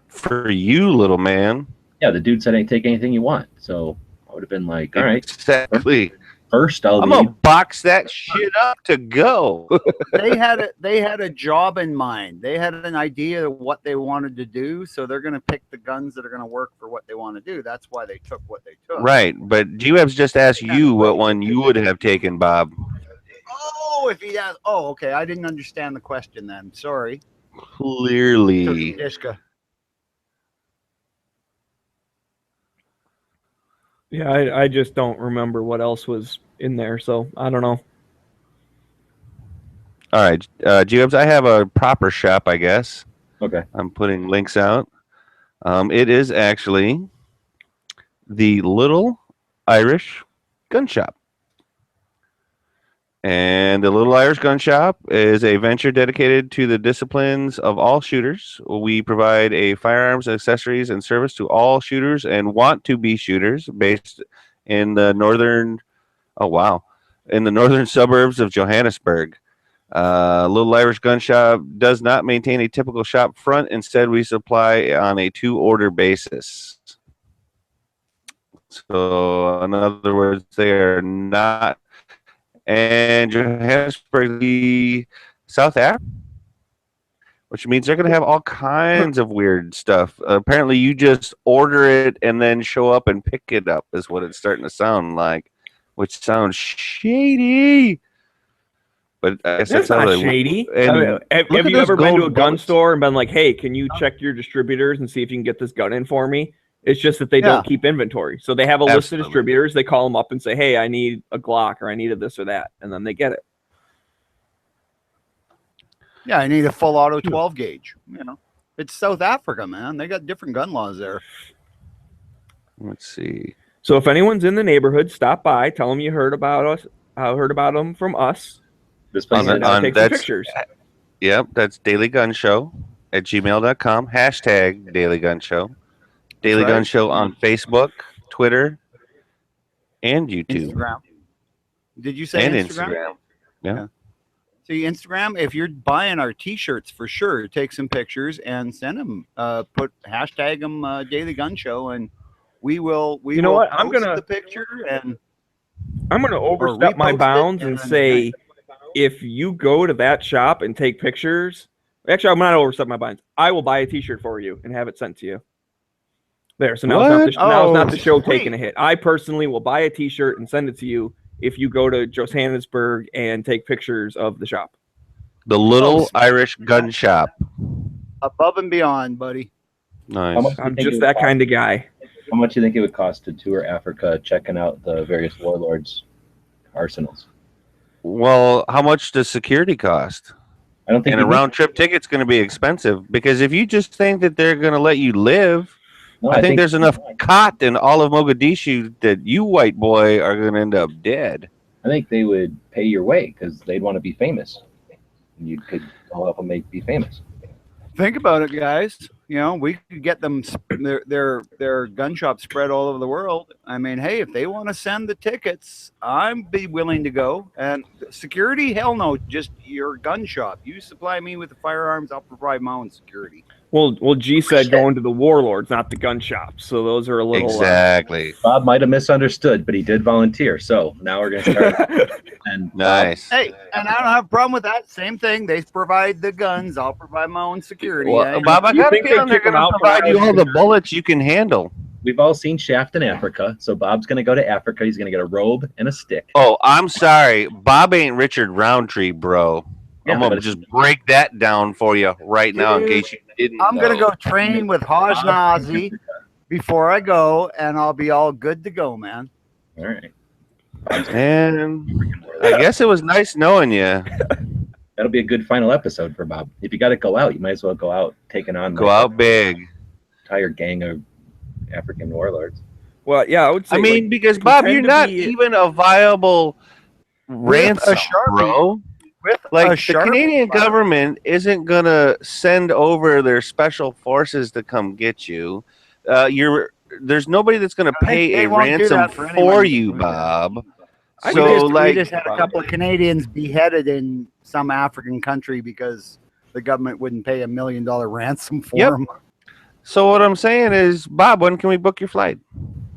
For you, little man. Yeah, the dude said, "Ain't take anything you want." So I would have been like, "All right, Exactly. first I'm gonna box that shit up to go." They had a job in mind. They had an idea of what they wanted to do, so they're going to pick the guns that are going to work for what they want to do. That's why they took what they took. Right, but GWeb's just asked you what one you would have taken, Bob. Oh, if he has. Oh, okay. I didn't understand the question then. Sorry. Clearly. Ishka. Yeah, I just don't remember what else was in there, so I don't know. All right, GWebs, I have a proper shop, I guess. Okay. I'm putting links out. It is actually the Little Irish Gun Shop. And the Little Irish Gun Shop is a venture dedicated to the disciplines of all shooters. We provide a firearms, accessories, and service to all shooters and want to be shooters based in the northern suburbs of Johannesburg. Little Irish Gun Shop does not maintain a typical shop front. Instead, we supply on a 2-order basis. So, in other words, they are not. And Johannesburg, the South Africa, which means they're going to have all kinds of weird stuff. Apparently, you just order it and then show up and pick it up is what it's starting to sound like, which sounds shady. But I guess That's not shady. And have you ever been to a gun store and been like, "Hey, can you check your distributors and see if you can get this gun in for me?" It's just that they don't keep inventory. So they have a list of distributors. They call them up and say, "Hey, I need a Glock or I need a this or that," and then they get it. Yeah, I need a full auto 12 gauge. You know, it's South Africa, man. They got different gun laws there. Let's see. So if anyone's in the neighborhood, stop by. Tell them you heard about us. Heard about them from us. This place take some pictures. Yep, that's Daily Gun Show at gmail.com. # Daily Gun Show. Daily Gun Show on Facebook, Twitter, and YouTube. Instagram. Did you say Instagram? Yeah. See, Instagram, if you're buying our T-shirts for sure, take some pictures and send them. Put hashtag them Daily Gun Show, and we will. You know what? I'm post gonna the picture, and I'm gonna overstep my bounds and say, if you go to that shop and take pictures, actually, I'm not overstep my bounds. I will buy a T-shirt for you and have it sent to you. There. So now it's not the show taking a hit. I personally will buy a T-shirt and send it to you if you go to Johannesburg and take pictures of the shop. The Little Irish Gun Shop. Above and beyond, buddy. Nice. I'm just that kind of guy. How much do you think it would cost to tour Africa, checking out the various warlords' arsenals? Well, how much does security cost? I don't think. And a round-trip ticket's going to be expensive, because if you just think that they're going to let you live, I think there's enough cot in all of Mogadishu that you, white boy, are going to end up dead. I think they would pay your way because they'd want to be famous. And you could help them be famous. Think about it, guys. You know, we could get them their gun shop spread all over the world. I mean, hey, if they want to send the tickets, I'd be willing to go. And security, hell no, just your gun shop. You supply me with the firearms, I'll provide my own security. Well, G said going to the warlords, not the gun shops. So those are a little Exactly. Bob might have misunderstood, but he did volunteer. So now we're going to start. And Nice. Hey, and I don't have a problem with that. Same thing. They provide the guns. I'll provide my own security. Well, eh? Bob, I You got a think they feeling they're kick 'em going to out for provide you all having- the bullets you can handle. we've all seen Shaft in Africa. So Bob's going to go to Africa. He's going to get a robe and a stick. Oh, I'm sorry. Bob ain't Richard Roundtree, bro. Yeah, I'm going to but- just break that down for you right now in case you didn't I'm going to know. go train with Haj Nazi before I go, and I'll be all good to go, man. All right. And I guess it was nice knowing you. That'll be a good final episode for Bob. If you got to go out, you might as well go out taking on Go out big. entire gang of African warlords. Well, yeah, I would say. I mean, like, because Bob, you're pretend to not be- even a viable ransom, Sharpie. bro. With Like a the Sharpie Canadian file. government isn't gonna send over their special forces to come get you. There's nobody that's gonna pay They a won't do ransom that for for anyone. you, Bob. I We So like, just had a couple of Canadians beheaded in some African country because the government wouldn't pay $1 million ransom for Yep. them. so what I'm saying is, Bob, when can we book your flight?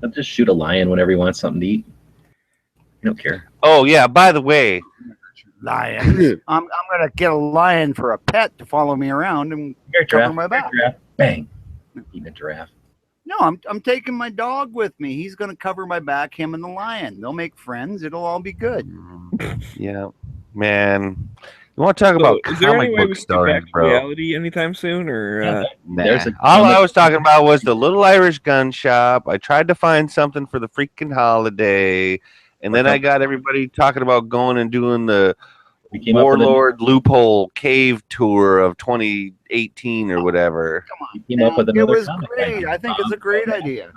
I'll just shoot a lion whenever he wants something to eat. You don't care. Oh yeah, by the way, Lions. I'm gonna get a lion for a pet to follow me around and Here, cover giraffe. my back. Giraffe. Bang. Eating a giraffe. No, I'm taking my dog with me. He's gonna cover my back. Him and the lion. They'll make friends. It'll all be good. yeah, man. You want to talk So, about is there any comic way we book can get stories, back to bro? reality anytime soon? Or Nah. There's a All I comic- was talking about was the Little Irish Gun Shop. I tried to find something for the freaking holiday, and then I got everybody talking about going and doing the We came up with a, Warlord Loophole Cave Tour of 2018 or whatever. Come on. we came up with It another was comic great. idea. I think it's a great idea.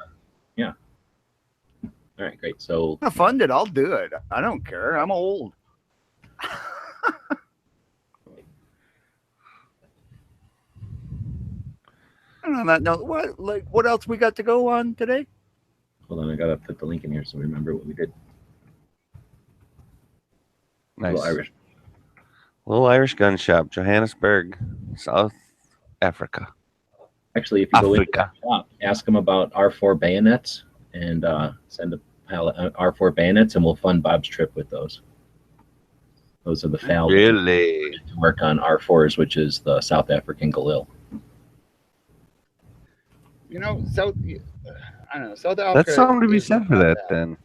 All right, great. So I fund it. I'll do it. I don't care. I'm old. And on that note, what else we got to go on today? hold on, I gotta put the link in here so we remember what we did. Nice. Little Irish. Little Irish Gun Shop, Johannesburg, South Africa. Actually, if you go into Africa. the shop, ask them about R4 bayonets and send a pallet R4 bayonets, and we'll fund Bob's trip with those. Those are the FAL Really? to work on R4s, which is the South African Galil. You know, South Africa. That's something to be is said for not that bad. then.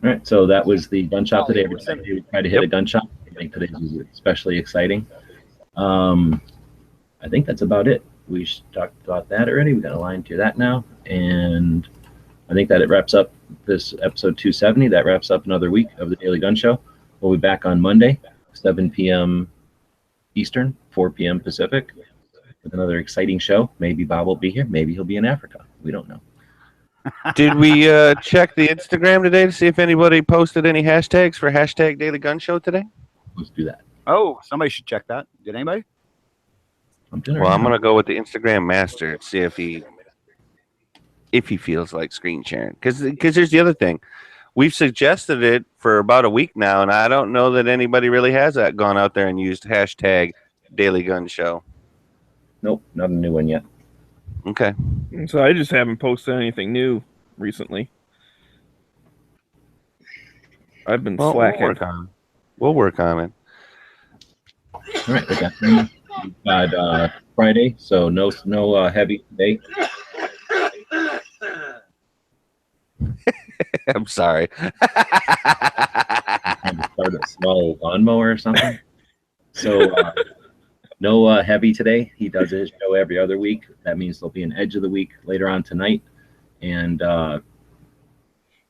All right, so that was the gun shop today. Oh, We tried to hit a gun shop. I think today's was especially exciting. I think that's about it. We talked about that already. We got a line to that now, and I think that it wraps up this episode 270. That wraps up another week of the Daily Gun Show. We'll be back on Monday, 7 p.m. Eastern, 4 p.m. Pacific, with another exciting show. Maybe Bob will be here. Maybe he'll be in Africa. We don't know. Did we check the Instagram today to see if anybody posted any hashtags for hashtag Daily Gun Show today? Let's do that. Oh, somebody should check that. Did anybody? I'm doing Well, I'm gonna go with the Instagram master and see if he feels like screen sharing. Because here's the other thing, we've suggested it for about a week now, and I don't know that anybody really has gone out there and used hashtag Daily Gun Show. Nope, not a new one yet. Okay. so I just haven't posted anything new recently. I've been Well, slacking. we'll work on it. All right, we got Friday, so no heavy today. I'm sorry. Trying to start a small lawnmower or something. So no heavy today. He does his show every other week. That means there'll be an edge of the week later on tonight, and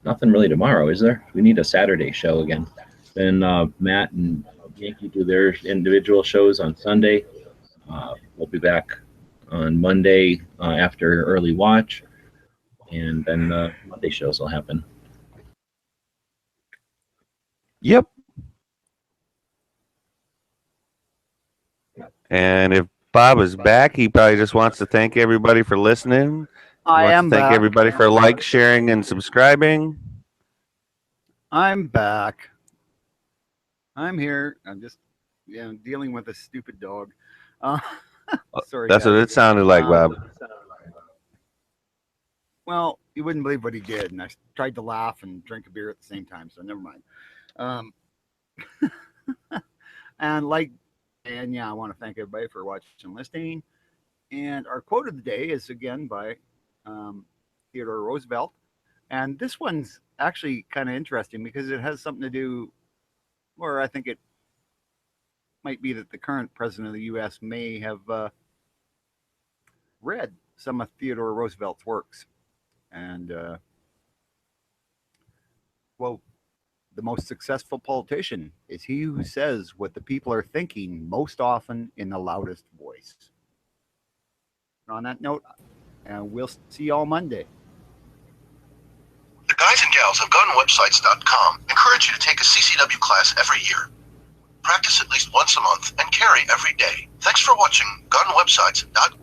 nothing really tomorrow, is there? We need a Saturday show again. Then Matt and Yankee do their individual shows on Sunday. We'll be back on Monday after early watch, and then Monday shows will happen. Yep. And if Bob is back. He probably just wants to thank everybody for listening. I am Thank back. everybody for sharing, and subscribing. I'm back. I'm here. I'm just dealing with a stupid dog. Sorry. That's guys. what it sounded like, Bob. Well, you wouldn't believe what he did, and I tried to laugh and drink a beer at the same time, so never mind. And I want to thank everybody for watching and listening. And our quote of the day is again by Theodore Roosevelt. And this one's actually kind of interesting because it has something to do, or I think it might be that the current president of the U.S. may have read some of Theodore Roosevelt's works. And, quote, "The most successful politician is he who says what the people are thinking most often in the loudest voice." And on that note, we'll see you all Monday. The guys and gals of gunwebsites.com encourage you to take a CCW class every year. Practice at least once a month and carry every day. Thanks for watching gunwebsites.com.